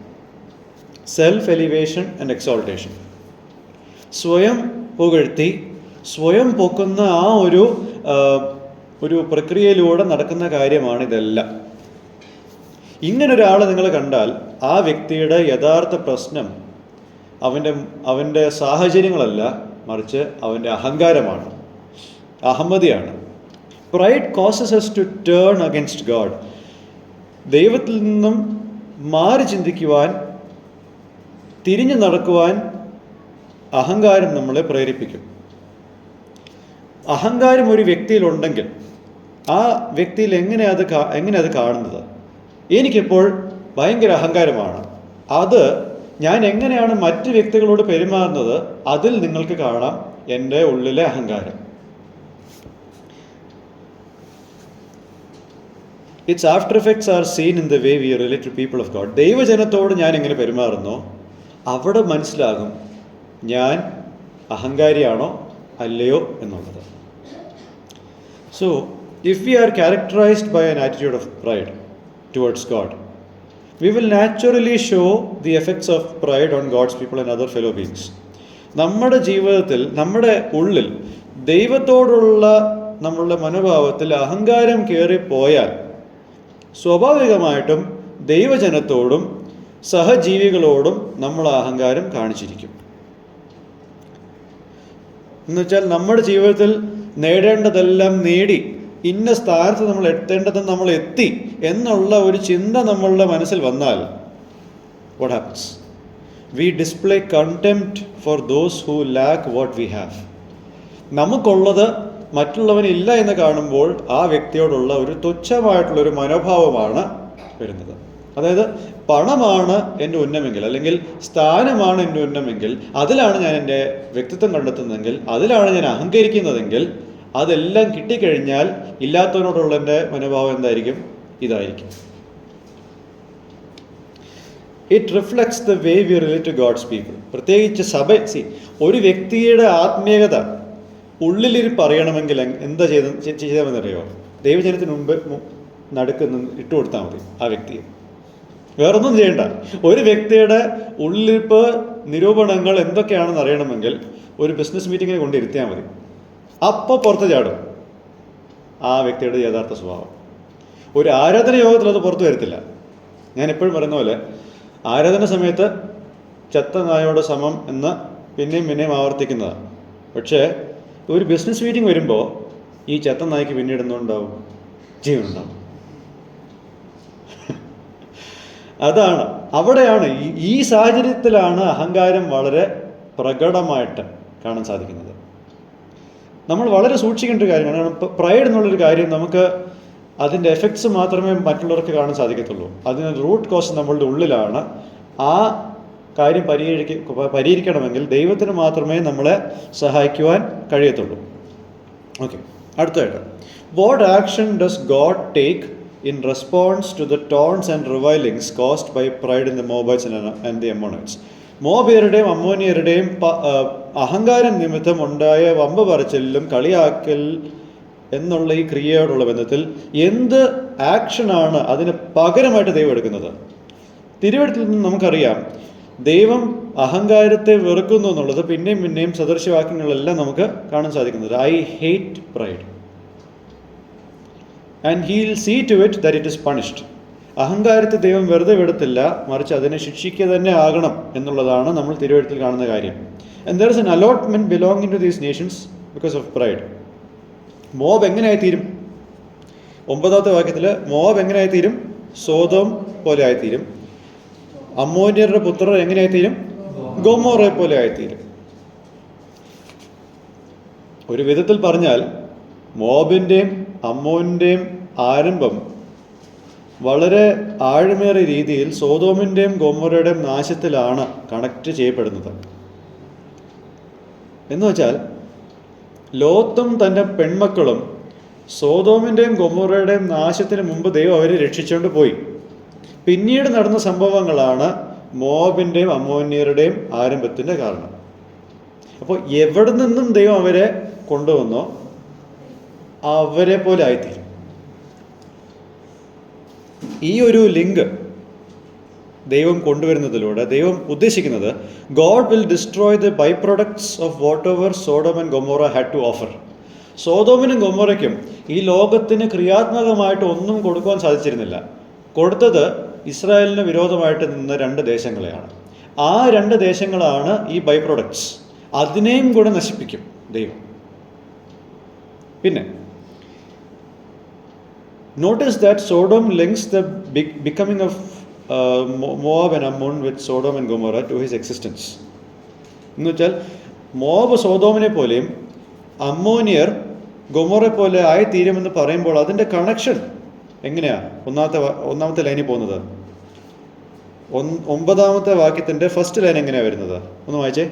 സെൽഫ് എലിവേഷൻ ആൻഡ് എക്സോൾട്ടേഷൻ, സ്വയം പുകഴ്ത്തി സ്വയം പൊക്കുന്ന ആ ഒരു പ്രക്രിയയിലൂടെ നടക്കുന്ന കാര്യമാണ് ഇതെല്ലാം. ഇങ്ങനൊരാളെ നിങ്ങൾ കണ്ടാൽ ആ വ്യക്തിയുടെ യഥാർത്ഥ പ്രശ്നം അവൻ്റെ സാഹചര്യങ്ങളല്ല, മറിച്ച് അവൻ്റെ അഹങ്കാരമാണ്, അഹമ്മതിയാണ്. Pride causes us to turn against God. ദൈവത്തിൽ നിന്നും മാറി ചിന്തിക്കുവാൻ, തിരിഞ്ഞു നടക്കുവാൻ അഹങ്കാരം നമ്മളെ പ്രേരിപ്പിക്കും. അഹങ്കാരം ഒരു വ്യക്തിയിലുണ്ടെങ്കിൽ ആ വ്യക്തിയിൽ എങ്ങനെ അത് കാണുന്നത്? എനിക്കിപ്പോൾ ഭയങ്കര അഹങ്കാരമാണ്, അത് ഞാൻ എങ്ങനെയാണ് മറ്റ് വ്യക്തികളോട് പെരുമാറുന്നത്, അതിൽ നിങ്ങൾക്ക് കാണാം എൻ്റെ ഉള്ളിലെ അഹങ്കാരം. Its after effects are seen in the way we relate to people of God. ദൈവജനത്തോട് ഞാൻ എങ്ങനെ പെരുമാറുന്നോ അവിടെ മനസ്സിലാകും ഞാൻ അഹങ്കാരിയാണോ അല്ലയോ എന്നുള്ളത്. So if we are characterized by an attitude of pride towards God, we will naturally show the effects of pride on God's people and other fellow beings. നമ്മുടെ ജീവിതത്തിൽ, നമ്മുടെ ഉള്ളിൽ ദൈവത്തോടുള്ള നമ്മളുടെ മനോഭാവത്തിൽ അഹങ്കാരം കയറിപ്പോയാൽ സ്വാഭാവികമായിട്ടും ദൈവജനത്തോടും സഹജീവികളോടും നമ്മൾ അഹങ്കാരം കാണിച്ചിരിക്കും. എന്നുവെച്ചാൽ നമ്മുടെ ജീവിതത്തിൽ നേടേണ്ടതെല്ലാം നേടി, ഇന്ന സ്ഥാനത്ത് നമ്മൾ എത്തേണ്ടത് നമ്മൾ എത്തി എന്നുള്ള ഒരു ചിന്ത നമ്മളുടെ മനസ്സിൽ വന്നാൽ what happens? We display contempt for those who lack what we have. നമുക്കുള്ളത് മറ്റുള്ളവനില്ല എന്ന് കാണുമ്പോൾ ആ വ്യക്തിയോടുള്ള ഒരു തുച്ഛമായിട്ടുള്ളൊരു മനോഭാവമാണ് വരുന്നത്. അതായത് പണമാണ് എൻ്റെ ഉന്നമെങ്കിൽ, അല്ലെങ്കിൽ സ്ഥാനമാണ് എൻ്റെ ഉന്നമെങ്കിൽ, അതിലാണ് ഞാൻ എൻ്റെ വ്യക്തിത്വം കണ്ടെത്തുന്നതെങ്കിൽ, അതിലാണ് ഞാൻ അഹങ്കരിക്കുന്നതെങ്കിൽ, അതെല്ലാം കിട്ടിക്കഴിഞ്ഞാൽ ഇല്ലാത്തവനോടുള്ള എൻ്റെ മനോഭാവം എന്തായിരിക്കും? ഇതായിരിക്കും. It reflects the way we relate to God's people. പ്രത്യേകിച്ച് ഒരു വ്യക്തിയുടെ ആത്മീയത ഉള്ളിലിരിപ്പ് അറിയണമെങ്കിൽ എന്താ ചെയ്തതെന്നറിയോ? ദൈവജനത്തിന് മുമ്പ് നടുക്ക് ഇട്ടുകൊടുത്താൽ മതി ആ വ്യക്തിയെ, വേറൊന്നും ചെയ്യണ്ട. ഒരു വ്യക്തിയുടെ ഉള്ളിലിരിപ്പ് നിരൂപണങ്ങൾ എന്തൊക്കെയാണെന്ന് അറിയണമെങ്കിൽ ഒരു ബിസിനസ് മീറ്റിങ്ങിനെ കൊണ്ടിരുത്തിയാൽ മതി. അപ്പോൾ പുറത്ത് ചാടും ആ വ്യക്തിയുടെ യഥാർത്ഥ സ്വഭാവം. ഒരു ആരാധന യോഗത്തിൽ അത് പുറത്തു വരത്തില്ല. ഞാൻ എപ്പോഴും പറയുന്ന പോലെ ആരാധന സമയത്ത് ചത്ത നായോട് സമം എന്ന് പിന്നെയും ആവർത്തിക്കുന്നതാണ്. പക്ഷേ ഒരു ബിസിനസ് മീറ്റിംഗ് വരുമ്പോൾ ഈ ചത്ത നായ്ക്ക് പിന്നീട് എന്തുണ്ടാവും? ജീവനുണ്ടാവും. അതാണ്, അവിടെയാണ്, ഈ സാഹചര്യത്തിലാണ് അഹങ്കാരം വളരെ പ്രകടമായിട്ട് കാണാൻ സാധിക്കുന്നത്. നമ്മൾ വളരെ സൂക്ഷിക്കേണ്ട ഒരു കാര്യമാണ്. കാരണം പ്രൈഡ് എന്നുള്ളൊരു കാര്യം നമുക്ക് അതിൻ്റെ എഫക്ട്സ് മാത്രമേ മറ്റുള്ളവർക്ക് കാണാൻ സാധിക്കത്തുള്ളൂ. അതിന് റൂട്ട് കോസ് നമ്മളുടെ ഉള്ളിലാണ്. ആ കാര്യം പരിഹരിക്കണമെങ്കിൽ ദൈവത്തിന് മാത്രമേ നമ്മളെ സഹായിക്കുവാൻ കഴിയത്തുള്ളൂ. ഓക്കെ, അടുത്തതായിട്ട്, what action does God take in response to the taunts and revilings caused by pride in the Moabites and the Ammonites? മോബിയരുടെയും അമ്മോനിയരുടെയും അഹങ്കാരം നിമിത്തം ഉണ്ടായ വമ്പ് പറച്ചിലും കളിയാക്കൽ എന്നുള്ള ഈ ക്രിയയോടുള്ള ബന്ധത്തിൽ എന്ത് ആക്ഷനാണ് അതിന് പകരമായിട്ട് ദൈവം എടുക്കുന്നത്? തിരുവെഴുത്തിൽ നിന്ന് നമുക്കറിയാം ദൈവം അഹങ്കാരത്തെ വെറുക്കുന്നു എന്നുള്ളത് പിന്നെയും പിന്നെയും സദൃശവാക്യങ്ങളെല്ലാം നമുക്ക് കാണാൻ സാധിക്കുന്നത്. I hate pride and he'll see to it that it is punished. അഹങ്കാരത്തെ ദൈവം വെറുതെ വിടത്തില്ല, മറിച്ച് അതിനെ ശിക്ഷിക്കുക തന്നെ ആകണം എന്നുള്ളതാണ് നമ്മൾ തിരുവെഴുത്തിൽ കാണുന്ന കാര്യം. And there is an allotment belonging to these nations because of pride. Moab എങ്ങനെയായിത്തീരും? 9ാമത്തെ വാക്യത്തിൽ മോബ് എങ്ങനെയായിത്തീരും? സോദോം പോലെ ആയിത്തീരും. അമ്മോന്യരുടെ പുത്രർ എങ്ങനെയായിത്തീരും? ഗൊമോറെ പോലെ ആയിത്തീരും. ഒരു വിധത്തിൽ പറഞ്ഞാൽ മോബിൻ്റെയും അമ്മോൻ്റെയും ആരംഭം വളരെ ആഴമേറിയ രീതിയിൽ സോദോമിൻ്റെയും ഗൊമോറയുടെയും നാശത്തിലാണ് കണക്റ്റ് ചെയ്യപ്പെടുന്നത്. എന്ന് വെച്ചാൽ ലോത്തും തൻ്റെ പെൺമക്കളും സോദോമിൻ്റെയും ഗൊമോറയുടെയും നാശത്തിന് മുമ്പ് ദൈവം അവരെ രക്ഷിച്ചുകൊണ്ട് പോയി. പിന്നീട് നടന്ന സംഭവങ്ങളാണ് മോബിൻ്റെയും അമ്മോന്യരുടെയും ആരംഭത്തിൻ്റെ കാരണം. അപ്പോൾ എവിടെ നിന്നും ദൈവം അവരെ കൊണ്ടുവന്നോ അവരെ പോലെ ആയിത്തീരും. ഈ ഒരു ലിങ്ക് ദൈവം കൊണ്ടുവരുന്നതിലൂടെ ദൈവം ഉദ്ദേശിക്കുന്നത് God will destroy the byproducts of whatever Sodom and Gomorrah had to offer. സോദോമിനും ഗൊമോറയ്ക്കും ഈ ലോകത്തിന് ക്രിയാത്മകമായിട്ട് ഒന്നും കൊടുക്കുവാൻ സാധിച്ചിരുന്നില്ല. കൊടുത്തത് ഇസ്രായേലിന് വിരോധമായിട്ട് നിന്ന 2 ദേശങ്ങളെയാണ്. ആ 2 ദേശങ്ങളാണ് ഈ ബൈ പ്രൊഡക്ട്സ്. അതിനെയും കൂടെ നശിപ്പിക്കും ദൈവം. പിന്നെ notice that Sodom links the becoming of Moab and Ammon with Sodom and Gomorrah to his existence. എന്ന് വെച്ചാൽ മോബ് സോദോമിനെ പോലെയും അമ്മോനിയർ ഗൊമോറെ പോലെ ആയിത്തീരുമെന്ന് പറയുമ്പോൾ അതിൻ്റെ കണക്ഷൻ എങ്ങനെയാ? ഒന്നാമത്തെ ലൈനിൽ പോകുന്നത്. 9ാമത്തെ വാക്യത്തിൻ്റെ ഫസ്റ്റ് ലൈൻ എങ്ങനെയാണ് വരുന്നത്? ഒന്ന് വായിച്ചേ.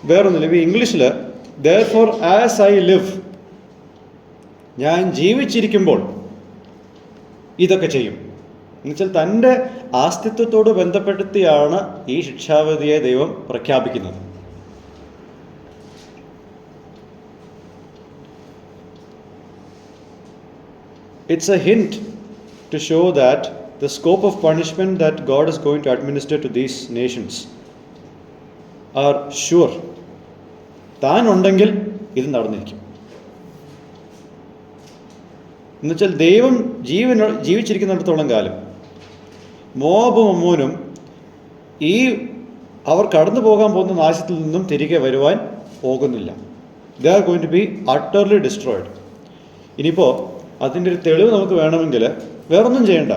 വേറൊന്നുമില്ല. ഇംഗ്ലീഷിൽ therefore as I live, ഞാൻ ജീവിച്ചിരിക്കുമ്പോൾ ഇതൊക്കെ ചെയ്യും എന്നുവെച്ചാൽ തൻ്റെ അസ്തിത്വത്തോട് ബന്ധപ്പെടുത്തിയാണ് ഈ ശിക്ഷാവിധിയെ ദൈവം പ്രഖ്യാപിക്കുന്നത്. It's a hint to show that the scope of punishment that God is going to administer to these nations are sure. താൻ ഉണ്ടെങ്കിൽ ഇത് നടന്നിരിക്കും. എന്നുവെച്ചാൽ ദൈവം ജീവിച്ചിരിക്കുന്നിടത്തോളം കാലം മോബും അമ്മോനും ഈ അവർ കടന്നു പോകാൻ പോകുന്ന നാശത്തിൽ നിന്നും തിരികെ വരുവാൻ പോകുന്നില്ല. They are going to be utterly destroyed. ഇനിയിപ്പോൾ അതിൻ്റെ ഒരു തെളിവ് നമുക്ക് വേണമെങ്കിൽ വേറൊന്നും ചെയ്യണ്ട,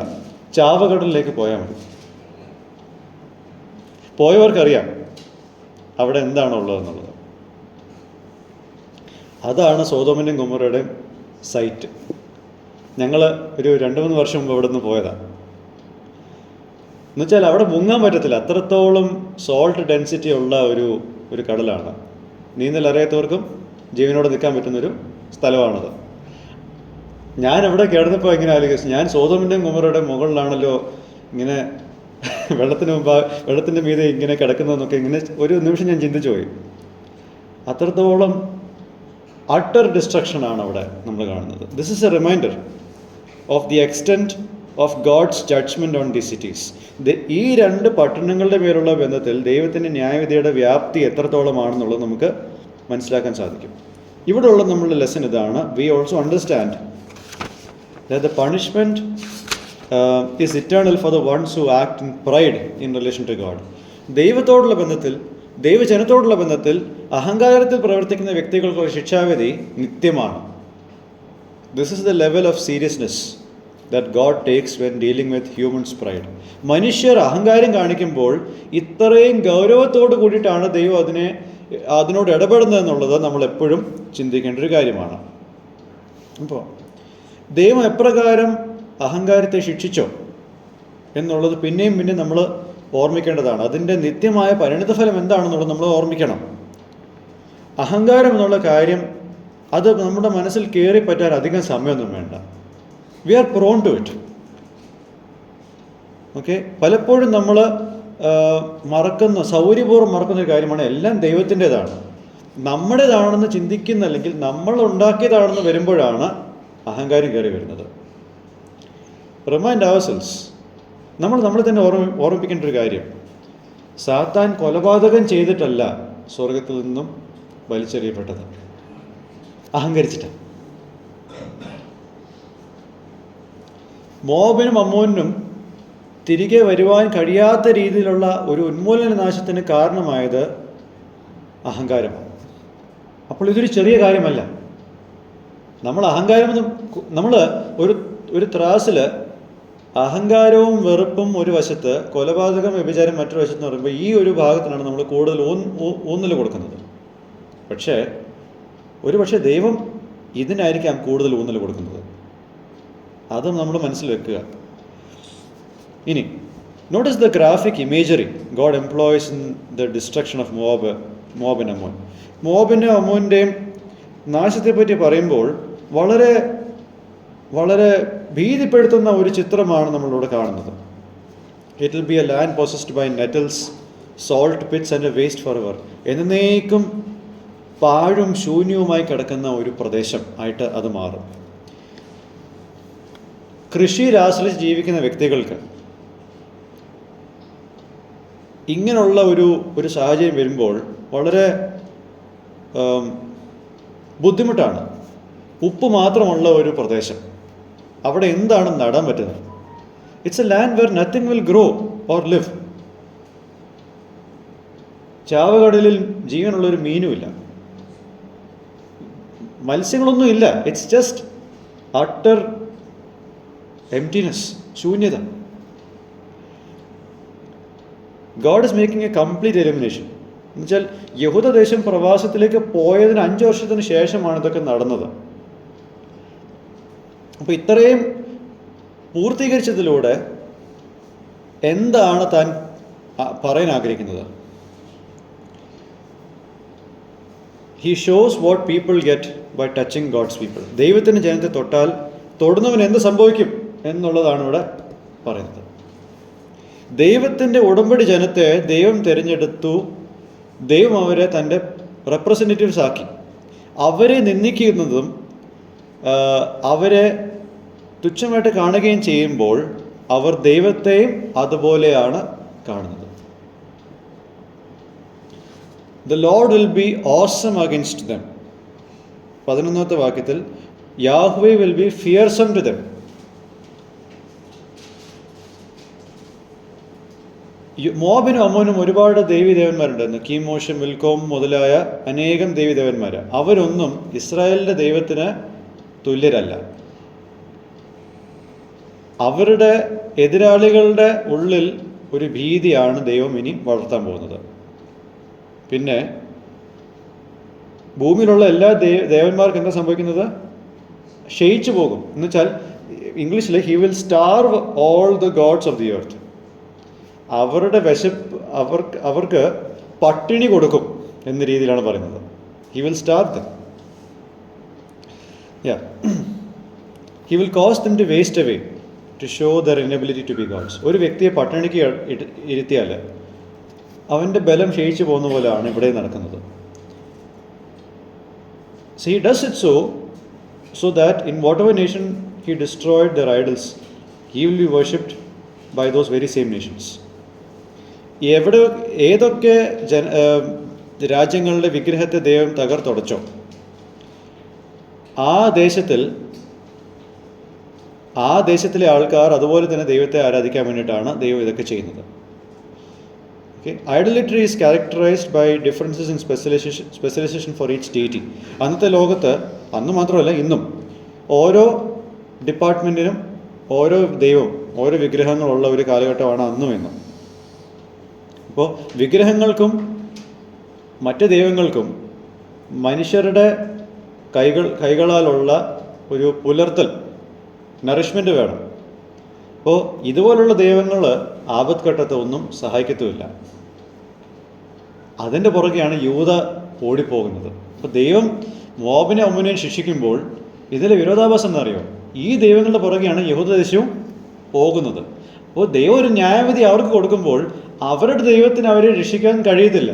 ചാവകടലിലേക്ക് പോയാൽ മതി. പോയവർക്കറിയാം അവിടെ എന്താണോ ഉള്ളതെന്നുള്ളത്. അതാണ് സോദോമിൻ്റെയും ഗൊമോറയുടെയും സൈറ്റ്. ഞങ്ങൾ ഒരു 2-3 വർഷം മുമ്പ് അവിടെ നിന്ന് പോയതാണ്. എന്നുവെച്ചാൽ അവിടെ മുങ്ങാൻ പറ്റത്തില്ല, അത്രത്തോളം സോൾട്ട് ഡെൻസിറ്റി ഉള്ള ഒരു കടലാണ്. നീന്തൽ അറിയാത്തവർക്കും ജീവനോടെ നിൽക്കാൻ പറ്റുന്നൊരു സ്ഥലമാണത്. ഞാൻ അവിടെ കിടന്നപ്പോൾ ഇങ്ങനെ ആലോചിച്ചു, ഞാൻ സോദോമിൻ്റെയും ഗൊമോറയുടെയും മുകളിലാണല്ലോ ഇങ്ങനെ വെള്ളത്തിൻ്റെ മീതെ ഇങ്ങനെ കിടക്കുന്നതെന്നൊക്കെ ഇങ്ങനെ ഒരു നിമിഷം ഞാൻ ചിന്തിച്ചു പോയി. അത്രത്തോളം അട്ടർ ഡിസ്ട്രക്ഷനാണ് അവിടെ നമ്മൾ കാണുന്നത്. This is a reminder of the extent of God's judgement on the cities. ഈ 2 പട്ടണങ്ങളുടെ പേരുള്ള ബന്ധത്തിൽ ദൈവത്തിൻ്റെ ന്യായവിധിയുടെ വ്യാപ്തി എത്രത്തോളമാണെന്നുള്ളത് നമുക്ക് മനസ്സിലാക്കാൻ സാധിക്കും. ഇവിടെയുള്ള നമ്മളുടെ ലെസൺ ഇതാണ്. We also understand that the punishment is eternal for the ones who act in pride in relation to God. ദൈവത്തോടുള്ള ബന്ധത്തിൽ, ദൈവജനത്തോടുള്ള ബന്ധത്തിൽ അഹങ്കാരത്തിൽ പ്രവർത്തിക്കുന്ന വ്യക്തികൾക്കുള്ള ശിക്ഷാവിധി നിത്യമാണ്. This is the level of seriousness that God takes when dealing with humans' pride. മനുഷ്യർ അഹങ്കാരം കാണിക്കുമ്പോൾ ഇത്രയും ഗൗരവത്തോട് കൂടിയിട്ടാണ് ദൈവം അതിനോട് ഇടപെടുന്നത് എന്നുള്ളത് നമ്മൾ എപ്പോഴും ചിന്തിക്കേണ്ട ഒരു കാര്യമാണ്. അപ്പോൾ ദൈവം എപ്രകാരം അഹങ്കാരത്തെ ശിക്ഷിച്ചോ എന്നുള്ളത് പിന്നെയും നമ്മൾ ഓർമ്മിക്കേണ്ടതാണ്. അതിൻ്റെ നിത്യമായ പരിണിതഫലം എന്താണെന്നുള്ളത് നമ്മൾ ഓർമ്മിക്കണം. അഹങ്കാരം എന്നുള്ള കാര്യം അത് നമ്മുടെ മനസ്സിൽ കയറി പറ്റാൻ അധികം സമയമൊന്നും വേണ്ട. We are prone to it. Okay, പലപ്പോഴും നമ്മൾ സൗകര്യപൂർവ്വം മറക്കുന്ന ഒരു കാര്യമാണ് എല്ലാം ദൈവത്തിൻ്റെതാണ്. നമ്മുടേതാണെന്ന് ചിന്തിക്കുന്ന, അല്ലെങ്കിൽ നമ്മൾ ഉണ്ടാക്കിയതാണെന്ന് വരുമ്പോഴാണ് അഹങ്കാരം കയറി വരുന്നത്. റിമൈൻഡ് ourselves, നമ്മളെ തന്നെ ഓർമ്മിപ്പിക്കേണ്ട ഒരു കാര്യം, സാത്താൻ കൊലപാതകം ചെയ്തിട്ടല്ല സ്വർഗത്തിൽ നിന്നും വലിച്ചെറിയപ്പെട്ടത്, അഹങ്കരിച്ചിട്ട്. മോബിനും അമ്മോനും തിരികെ വരുവാൻ കഴിയാത്ത രീതിയിലുള്ള ഒരു ഉന്മൂലന നാശത്തിന് കാരണമായത് അഹങ്കാരമാണ്. അപ്പോൾ ഇതൊരു ചെറിയ കാര്യമല്ല. നമ്മൾ ഒരു ത്രാസിൽ അഹങ്കാരവും വെറുപ്പും ഒരു വശത്ത്, കൊലപാതകം വ്യഭിചാരം മറ്റൊരു വശത്ത് എന്ന് പറയുമ്പോൾ ഈ ഒരു ഭാഗത്തിനാണ് നമ്മൾ കൂടുതൽ ഊന്നൽ കൊടുക്കുന്നത്. പക്ഷേ ദൈവം ഇതിനായിരിക്കാം കൂടുതൽ ഊന്നൽ കൊടുക്കുന്നത്. അത് നമ്മൾ മനസ്സിൽ വെക്കുക. ഇനി notice the graphic imagery God employs in the destruction of Moab and Ammon. മോബിൻ്റെ അമ്മോൻ്റെയും നാശത്തെപ്പറ്റി പറയുമ്പോൾ വളരെ വളരെ ഭീതിപ്പെടുത്തുന്ന ഒരു ചിത്രമാണ് നമ്മളിവിടെ കാണുന്നത്. It will be a land possessed by nettles, salt pits and a waste forever. എന്നേക്കും പാഴും ശൂന്യവുമായി കിടക്കുന്ന ഒരു പ്രദേശം ആയിട്ട് അത് മാറും. കൃഷിയിൽ ആശ്രയിച്ച് ജീവിക്കുന്ന വ്യക്തികൾക്ക് ഇങ്ങനെയുള്ള ഒരു സാഹചര്യം വരുമ്പോൾ വളരെ ബുദ്ധിമുട്ടാണ്. ഉപ്പ് മാത്രമുള്ള ഒരു പ്രദേശം, അവിടെ എന്താണ് നടാൻ പറ്റുന്നത്? It's a land where nothing will grow or live. ചാവകടലിൽ ജീവനുള്ളൊരു മീനുമില്ല, മത്സ്യങ്ങളൊന്നും ഇല്ല. ഇറ്റ്സ് ജസ്റ്റ് അട്ടർ എംപ്റ്റിനെസ്, ശൂന്യത. God is making a complete elimination. എന്നുവെച്ചാൽ യഹൂദദേശം പ്രവാസത്തിലേക്ക് പോയതിന് 5 വർഷത്തിന് ശേഷമാണ് ഇതൊക്കെ നടന്നത്. അപ്പോൾ ഇത്രയും പൂർത്തീകരിച്ചതിലൂടെ എന്താണ് താൻ പറയാൻ ആഗ്രഹിക്കുന്നത്? He shows what people get by touching God's people. ദൈവത്തിൻ്റെ ജനത്തെ തൊടുന്നവന് എന്ത് സംഭവിക്കും എന്നുള്ളതാണ് ഇവിടെ പറയുന്നത്. ദൈവത്തിൻ്റെ ഉടമ്പടി ജനത്തെ ദൈവം തിരഞ്ഞെടുത്തു. ദൈവം അവരെ തൻ്റെ റെപ്രസെൻറ്റേറ്റീവ്സ് ആക്കി. അവരെ നിന്ദിക്കുന്നതും അവരെ തുച്ഛമായിട്ട് കാണുകയും ചെയ്യുമ്പോൾ അവർ ദൈവത്തെയും അതുപോലെയാണ് കാണുന്നത്. The Lord will be awesome against them. 11ാമത്തെ വാക്യത്തിൽ Yahweh will be fearsome to them. മോബിനും അമ്മോനും ഒരുപാട് ദേവീദേവന്മാരുണ്ടായിരുന്നു. കീമോഷ്, മിൽക്കോം മുതലായ അനേകം ദേവീദേവന്മാർ. അവരൊന്നും ഇസ്രായേലിൻ്റെ ദൈവത്തിന് തുല്യരല്ല. അവരുടെ എതിരാളികളുടെ ഉള്ളിൽ ഒരു ഭീതിയാണ് ദൈവം ഇനി വളർത്താൻ പോകുന്നത്. പിന്നെ ഭൂമിയിലുള്ള എല്ലാ ദേവന്മാർക്കും എന്താ സംഭവിക്കുന്നത്? ക്ഷയിച്ചു പോകും. എന്നുവെച്ചാൽ ഇംഗ്ലീഷിൽ he will starve all the gods of the earth. അവരുടെ അവർക്ക് പട്ടിണി കൊടുക്കും എന്ന രീതിയിലാണ് പറയുന്നത്. He will starve them. He will cause them to waste away to show their inability to be gods. ഒരു വ്യക്തിയെ പട്ടിണിക്ക് ഇരുത്തിയാൽ അവൻ്റെ ബലം ക്ഷയിച്ചു പോകുന്ന പോലെയാണ് ഇവിടെ നടക്കുന്നത്. So he does it so that in whatever nation he destroyed their idols, he will be worshipped by those very same nations. ഏതൊക്കെ രാജ്യങ്ങളുടെ വിഗ്രഹത്തെ ദൈവം തകർത്തുടച്ചോ ആ ദേശത്തിലെ ആൾക്കാർ അതുപോലെ തന്നെ ദൈവത്തെ ആരാധിക്കാൻ വേണ്ടിയിട്ടാണ് ദൈവം ഇതൊക്കെ ചെയ്യുന്നത്. Idolatry is characterized by differences in specialization for each deity. അന്നത്തെ ലോകത്ത്, അന്ന് മാത്രമല്ല ഇന്നും, ഓരോ ഡിപ്പാർട്ട്മെൻറ്റിനും ഓരോ ദൈവവും ഓരോ വിഗ്രഹങ്ങളുള്ള ഒരു കാലഘട്ടമാണ് അന്നും ഇന്നും. അപ്പോൾ വിഗ്രഹങ്ങൾക്കും മറ്റ് ദൈവങ്ങൾക്കും മനുഷ്യരുടെ കൈകളാലുള്ള ഒരു പുലർത്തൽ, നറിഷ്മെൻറ്റ് വേണം. അപ്പോൾ ഇതുപോലുള്ള ദൈവങ്ങൾ ആപത്ഘട്ടത്തെ ഒന്നും സഹായിക്കത്തുമില്ല. അതിൻ്റെ പുറകെയാണ് യൂദ ഓടിപ്പോകുന്നത്. അപ്പോൾ ദൈവം മോവാബിനെ അമ്മോനെയും ശിക്ഷിക്കുമ്പോൾ ഇതിലെ വിരോധാഭാസം എന്നറിയോ? ഈ ദൈവങ്ങളുടെ പുറകെയാണ് യഹൂദദേശവും പോകുന്നത്. അപ്പോൾ ദൈവം ഒരു ന്യായവിധി അവർക്ക് കൊടുക്കുമ്പോൾ അവരുടെ ദൈവത്തിന് അവരെ രക്ഷിക്കാൻ കഴിയത്തില്ല.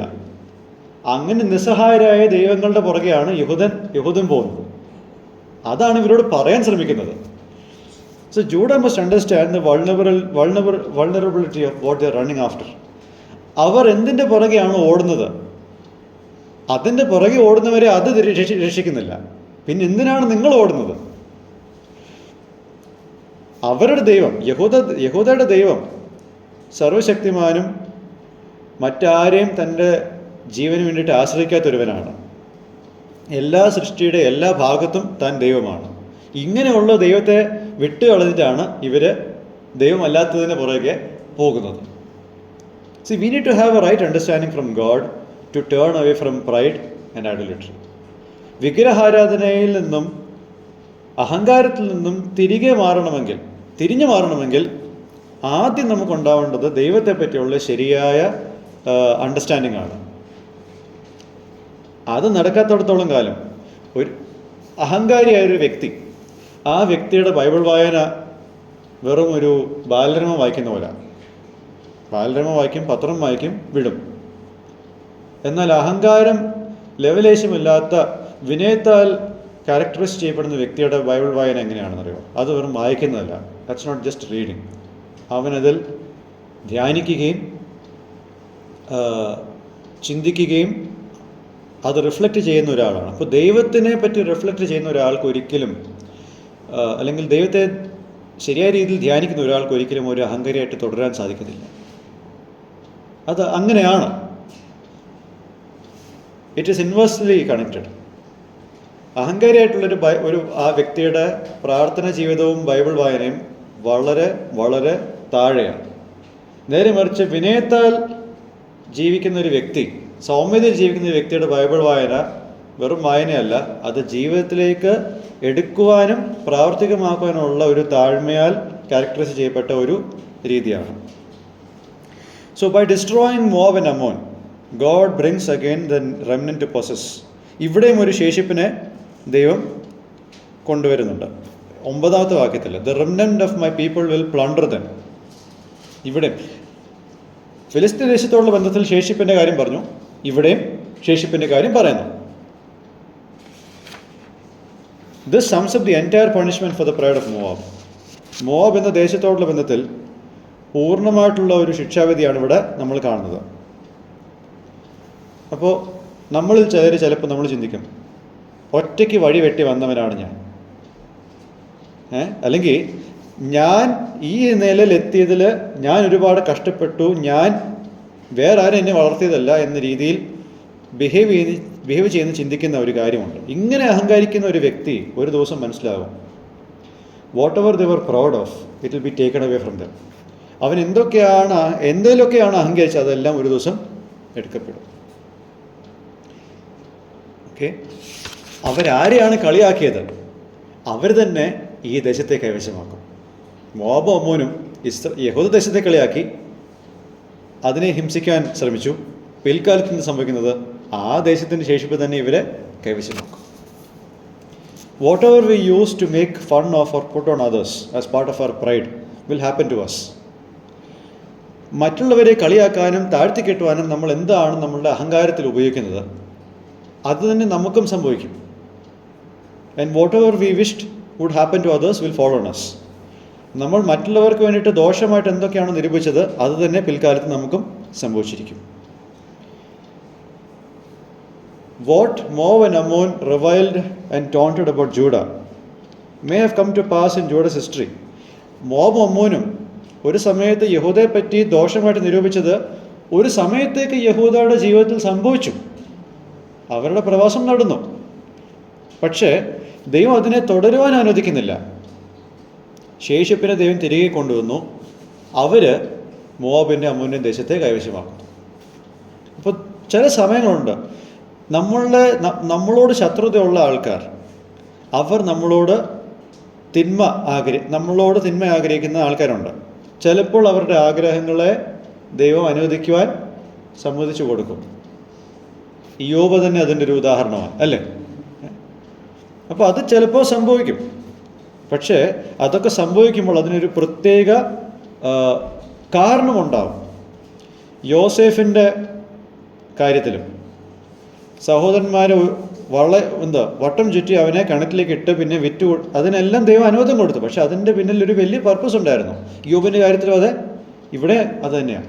അങ്ങനെ നിസ്സഹായരായ ദൈവങ്ങളുടെ പുറകെയാണ് യഹൂദൻ പോകുന്നത്. അതാണ് ഇവരോട് പറയാൻ ശ്രമിക്കുന്നത്. So Judah must understand the vulnerability of what they are running after. അവർ എന്തിൻ്റെ പുറകെയാണ് ഓടുന്നത്? അതിൻ്റെ പുറകെ ഓടുന്നവരെ അത് രക്ഷിക്കുന്നില്ല. പിന്നെ എന്തിനാണ് നിങ്ങൾ ഓടുന്നത്? അവരുടെ ദൈവം, യഹൂദയുടെ ദൈവം സർവശക്തിമാനും മറ്റാരെയും തൻ്റെ ജീവന് വേണ്ടിയിട്ട് ആശ്രയിക്കാത്തൊരുവനാണ്. എല്ലാ സൃഷ്ടിയുടെ എല്ലാ ഭാഗത്തും താൻ ദൈവമാണ്. ഇങ്ങനെയുള്ള ദൈവത്തെ വിട്ട് കളഞ്ഞിട്ടാണ് ഇവർ ദൈവമല്ലാത്തതിന് പുറകെ പോകുന്നത്. See, we need to have a right understanding from God to turn away from pride and idolatry. വിഗ്രഹാരാധനയിൽ നിന്നും അഹങ്കാരത്തിൽ നിന്നും തിരിഞ്ഞു മാറണമെങ്കിൽ ആദ്യം നമുക്കുണ്ടാവേണ്ടത് ദൈവത്തെ പറ്റിയുള്ള ശരിയായ അണ്ടർസ്റ്റാൻഡിംഗ് ആണ്. അത് നടക്കാത്തിടത്തോളം കാലം ഒരു അഹങ്കാരിയായൊരു വ്യക്തി, ആ വ്യക്തിയുടെ ബൈബിൾ വായന വെറും ഒരു ബാലരമ വായിക്കുന്ന പോലെയാണ്. ബാലരമ വായിക്കും, പത്രം വായിക്കും, വിടും. എന്നാൽ അഹങ്കാരം ലെവലേശമില്ലാത്ത വിനയത്താൽ ക്യാരക്ടറൈസ് ചെയ്യപ്പെടുന്ന വ്യക്തിയുടെ ബൈബിൾ വായന എങ്ങനെയാണെന്നറിയോ? അത് വെറും വായിക്കുന്നതല്ല. That's not just reading. അവനതിൽ ധ്യാനിക്കുകയും ചിന്തിക്കുകയും അത് റിഫ്ലക്റ്റ് ചെയ്യുന്ന ഒരാളാണ്. അപ്പോൾ ദൈവത്തിനെ പറ്റി റിഫ്ലക്റ്റ് ചെയ്യുന്ന ഒരാൾക്ക് ഒരിക്കലും, അല്ലെങ്കിൽ ദൈവത്തെ ശരിയായ രീതിയിൽ ധ്യാനിക്കുന്ന ഒരാൾക്ക് ഒരിക്കലും ഒരു അഹങ്കാരിയായിട്ട് തുടരാൻ സാധിക്കത്തില്ല. അത് അങ്ങനെയാണ്. It is inversely connected. അഹങ്കാരിയായിട്ടുള്ളൊരു ആ വ്യക്തിയുടെ പ്രാർത്ഥന ജീവിതവും ബൈബിൾ വായനയും വളരെ വളരെ താഴെയാണ്. നേരെ മറിച്ച് വിനയത്താൽ ജീവിക്കുന്ന ഒരു വ്യക്തി, സൗമ്യതയിൽ ജീവിക്കുന്ന ഒരു വ്യക്തിയുടെ ബൈബിൾ വായന വെറും വായനയല്ല, അത് ജീവിതത്തിലേക്ക് എടുക്കുവാനും പ്രാവർത്തികമാക്കുവാനുമുള്ള ഒരു താഴ്മയാൽ ക്യാരക്ടറൈസ് ചെയ്യപ്പെട്ട ഒരു രീതിയാണ്. So by destroying Moab and Ammon, God brings again the remnant to possess. ഇവിടെയും ഒരു ശേഷിപ്പിനെ ദൈവം കൊണ്ടുവരുന്നുണ്ട്. 9ാമത്തെ വാക്യത്തിൽ the remnant of my people will plunder them. ഇവിടെ ഫിലിസ്തീൻ ദേശത്തോടുള്ള ബന്ധത്തിൽ ശേഷിപ്പിൻ്റെ കാര്യം പറഞ്ഞു, ഇവിടെയും ശേഷിപ്പിൻ്റെ കാര്യം പറയുന്നു. This sums up the entire punishment for the pride of Moab. Moab എന്ന ദേശത്തോടുള്ള ബന്ധത്തിൽ പൂർണ്ണമായിട്ടുള്ള ഒരു ശിക്ഷാവിധിയാണ് ഇവിടെ നമ്മൾ കാണുന്നത്. അപ്പോൾ നമ്മളിൽ ചിലപ്പോൾ നമ്മൾ ചിന്തിക്കും, ഒറ്റയ്ക്ക് വഴി വെട്ടി വന്നവനാണ് ഞാൻ, അല്ലെങ്കിൽ ഞാൻ ഈ നിലയിലെത്തിയതിൽ ഞാൻ ഒരുപാട് കഷ്ടപ്പെട്ടു, ഞാൻ വേറെ ആരും എന്നെ വളർത്തിയതല്ല എന്ന രീതിയിൽ ബിഹേവ് ചെയ്യുന്ന ചിന്തിക്കുന്ന ഒരു കാര്യമുണ്ട്. ഇങ്ങനെ അഹങ്കാരിക്കുന്ന ഒരു വ്യക്തി ഒരു ദിവസം മനസ്സിലാകും, whatever they were proud of it will be taken away from them. അവൻ എന്തെങ്കിലുമൊക്കെയാണ് അഹങ്കരിച്ചത്, അതെല്ലാം ഒരു ദിവസം എടുക്കപ്പെടും. ഓക്കെ, അവരാരെയാണ് കളിയാക്കിയത്, അവർ തന്നെ ഈ ദേശത്തെ കൈവശമാക്കും. മോവാബും അമ്മോനും യഹൂദ ദേശത്തെ കളിയാക്കി, അതിനെ ഹിംസിക്കാൻ ശ്രമിച്ചു. പിൽക്കാലത്ത് നിന്ന് സംഭവിക്കുന്നത് ആ ദേശത്തിൻ്റെ ശേഷിപ്പ് തന്നെ ഇവരെ കൈവശമാക്കും. Whatever we use to make fun of or put on others as part of our pride will happen to us. മറ്റുള്ളവരെ കളിയാക്കാനും താഴ്ത്തിക്കെട്ടുവാനും നമ്മൾ എന്താണ് നമ്മളുടെ അഹങ്കാരത്തിൽ ഉപയോഗിക്കുന്നത്, അത് തന്നെ നമുക്കും സംഭവിക്കും. And whatever we wished would happen to others will follow on us. നമ്മൾ മറ്റുള്ളവർക്ക് വേണ്ടിയിട്ട് ദോഷമായിട്ട് എന്തൊക്കെയാണോ നിരൂപിച്ചത്, അത് തന്നെ പിൽക്കാലത്ത് നമുക്കും സംഭവിച്ചിരിക്കും. What Moab and Ammon reviled and taunted about Judah may have come to pass in Judah's history. മോബും അമ്മോനും ഒരു സമയത്ത് യഹൂദയെ പറ്റി ദോഷമായിട്ട് നിരൂപിച്ചത് ഒരു സമയത്തേക്ക് യഹൂദയുടെ ജീവിതത്തിൽ സംഭവിച്ചു. അവരുടെ പ്രവാസം നടന്നു. പക്ഷേ ദൈവം അതിനെ തുടരുവാൻ അനുവദിക്കുന്നില്ല. ശേഷിപ്പിനെ ദൈവം തിരികെ കൊണ്ടുവന്നു. അവർ മോവാബിൻ്റെ അമ്മോന്യൻ ദേശത്തെ കൈവശമാക്കുന്നു. അപ്പോൾ ചില സമയങ്ങളുണ്ട് നമ്മളോട് ശത്രുതയുള്ള ആൾക്കാർ, അവർ നമ്മളോട് തിന്മ ആഗ്രഹിക്കുന്ന ആൾക്കാരുണ്ട്. ചിലപ്പോൾ അവരുടെ ആഗ്രഹങ്ങളെ ദൈവം അനുവദിക്കുവാൻ സമ്മതിച്ചു കൊടുക്കും. യോബ് തന്നെ അതിൻ്റെ ഒരു ഉദാഹരണമാണ്, അല്ലേ? അപ്പോൾ അത് ചിലപ്പോൾ സംഭവിക്കും. പക്ഷേ അതൊക്കെ സംഭവിക്കുമ്പോൾ അതിനൊരു പ്രത്യേക കാരണമുണ്ടാവും. യോസേഫിൻ്റെ കാര്യത്തിലും സഹോദരന്മാർ വട്ടം ചുറ്റി അവനെ കിണറ്റിലേക്ക് ഇട്ട് പിന്നെ വിറ്റ്, അതിനെല്ലാം ദൈവം അനുവാദം കൊടുത്തു. പക്ഷെ അതിൻ്റെ പിന്നിൽ ഒരു വലിയ പർപ്പസ് ഉണ്ടായിരുന്നു. യോബിൻ്റെ കാര്യത്തിലും അതെ, ഇവിടെ അത് തന്നെയാണ്.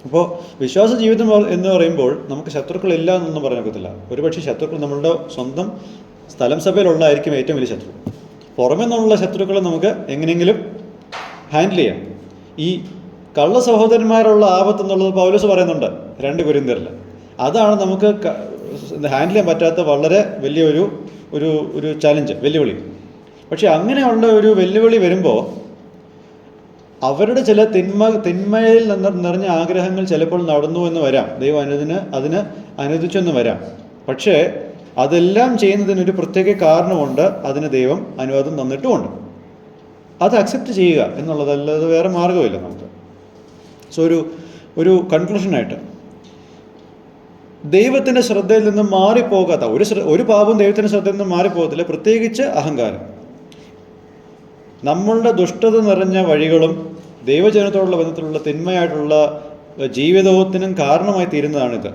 അപ്പോൾ വിശ്വാസ ജീവിതം എന്ന് പറയുമ്പോൾ നമുക്ക് ശത്രുക്കളില്ല എന്നൊന്നും പറയാൻ പറ്റത്തില്ല. ഒരുപക്ഷെ ശത്രുക്കൾ നമ്മളുടെ സ്വന്തം സ്ഥലം സഭയിലുള്ളതായിരിക്കും ഏറ്റവും വലിയ ശത്രു. പുറമെ നിന്നുള്ള ശത്രുക്കളെ നമുക്ക് എങ്ങനെയെങ്കിലും ഹാൻഡിൽ ചെയ്യാം. ഈ കള്ള സഹോദരന്മാരുള്ള ആപത്ത് എന്നുള്ളത് പൗലോസ് പറയുന്നുണ്ട് 2 കൊരിന്ത്യരിൽ. അതാണ് നമുക്ക് ഹാൻഡിൽ ചെയ്യാൻ പറ്റാത്ത വളരെ വലിയ ഒരു ചലഞ്ച്, വെല്ലുവിളി. പക്ഷെ അങ്ങനെയുള്ള ഒരു വെല്ലുവിളി വരുമ്പോൾ അവരുടെ ചില തിന്മയിൽ നിറഞ്ഞ ആഗ്രഹങ്ങൾ ചിലപ്പോൾ നടന്നു എന്ന് വരാം. ദൈവം അതിന് അനുവദിച്ചെന്ന് വരാം. പക്ഷേ അതെല്ലാം ചെയ്യുന്നതിനൊരു പ്രത്യേക കാരണമുണ്ട്. അതിന് ദൈവം അനുവാദം തന്നിട്ടുമുണ്ട്. അത് അക്സെപ്റ്റ് ചെയ്യുക എന്നുള്ളതല്ലാതെ വേറെ മാർഗ്ഗമില്ല നമുക്ക്. സോ ഒരു കൺക്ലൂഷനായിട്ട്, ദൈവത്തിൻ്റെ ശ്രദ്ധയിൽ നിന്ന് മാറിപ്പോകാത്ത ഒരു പാപം ദൈവത്തിൻ്റെ ശ്രദ്ധയിൽ നിന്ന് മാറിപ്പോകത്തില്ല. പ്രത്യേകിച്ച് അഹങ്കാരം. നമ്മളുടെ ദുഷ്ടത നിറഞ്ഞ വഴികളും ദൈവജനത്തോടുള്ള ബന്ധത്തിലുള്ള തിന്മയായിട്ടുള്ള ജീവിതത്തിനും കാരണമായി തീരുന്നതാണിത്.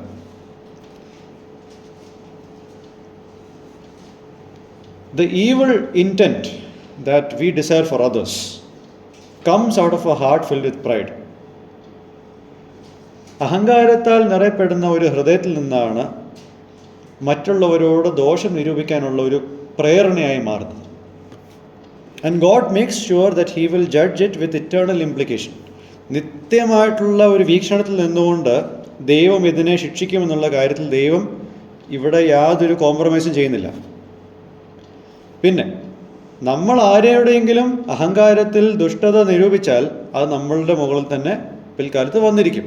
The evil intent that we desire for others comes out of a heart filled with pride. അഹങ്കാരത്താൽ നിറയപ്പെടുന്ന ഒരു ഹൃദയത്തിൽ നിന്നാണ് മറ്റുള്ളവരോട് ദോഷം നിരൂപിക്കാനുള്ള ഒരു പ്രേരണയായി മാറുന്നത്. And God makes sure that He will judge it with eternal implication. നിത്യമായിട്ടുള്ള ഒരു വീക്ഷണത്തിൽ നിന്നുകൊണ്ട് ദൈവം ഇതിനെ ശിക്ഷിക്കുമെന്നുള്ള കാര്യത്തിൽ ദൈവം ഇവിടെ യാതൊരു കോംപ്രമൈസും ചെയ്യുന്നില്ല. പിന്നെ നമ്മൾ ആരെയുടെയെങ്കിലും അഹങ്കാരത്തിൽ ദുഷ്ടത നിരൂപിച്ചാൽ അത് നമ്മളുടെ മുകളിൽ തന്നെ പിൽക്കാലത്ത് വന്നിരിക്കും.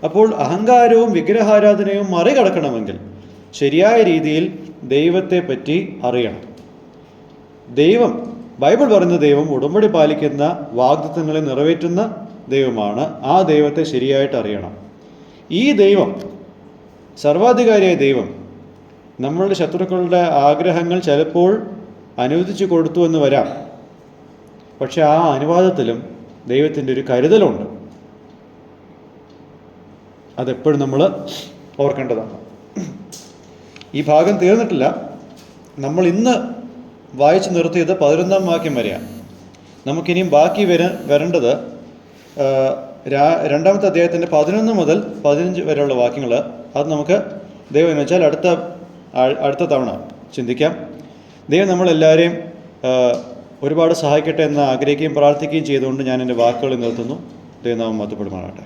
അപ്പോൾ അഹങ്കാരവും വിഗ്രഹാരാധനയും മറികടക്കണമെങ്കിൽ ശരിയായ രീതിയിൽ ദൈവത്തെ പറ്റി അറിയണം. ബൈബിൾ പറയുന്ന ദൈവം ഉടമ്പടി പാലിക്കുന്ന, വാഗ്ദത്തങ്ങളെ നിറവേറ്റുന്ന ദൈവമാണ്. ആ ദൈവത്തെ ശരിയായിട്ട് അറിയണം. ഈ ദൈവം, സർവാധികാരിയായ ദൈവം, നമ്മളുടെ ശത്രുക്കളുടെ ആഗ്രഹങ്ങൾ ചിലപ്പോൾ അനുവദിച്ചു കൊടുത്തു എന്ന് വരാം. പക്ഷെ ആ അനുവാദത്തിലും ദൈവത്തിൻ്റെ ഒരു കരുതലുണ്ട്. അതെപ്പോഴും നമ്മൾ ഓർക്കേണ്ടതാണ്. ഈ ഭാഗം തീർന്നിട്ടില്ല. നമ്മൾ ഇന്ന് വായിച്ചു നിർത്തിയത് 11-ാം വാക്യം വരെയാണ്. നമുക്കിനിയും ബാക്കി വരേണ്ടത് 2-ാമത്തെ അധ്യായത്തിൻ്റെ 11 മുതൽ 15 വരെയുള്ള വാക്യങ്ങൾ. അത് നമുക്ക് ദൈവം എന്ന് വെച്ചാൽ അടുത്ത തവണ ചിന്തിക്കാം. ദൈവം നമ്മളെല്ലാവരെയും ഒരുപാട് സഹായിക്കട്ടെ എന്ന് ആഗ്രഹിക്കുകയും പ്രാർത്ഥിക്കുകയും ചെയ്തുകൊണ്ട് ഞാൻ എൻ്റെ വാക്കുകൾ നിർത്തുന്നു. ദൈവനാമം മഹത്വപ്പെടുമാറാകട്ടെ.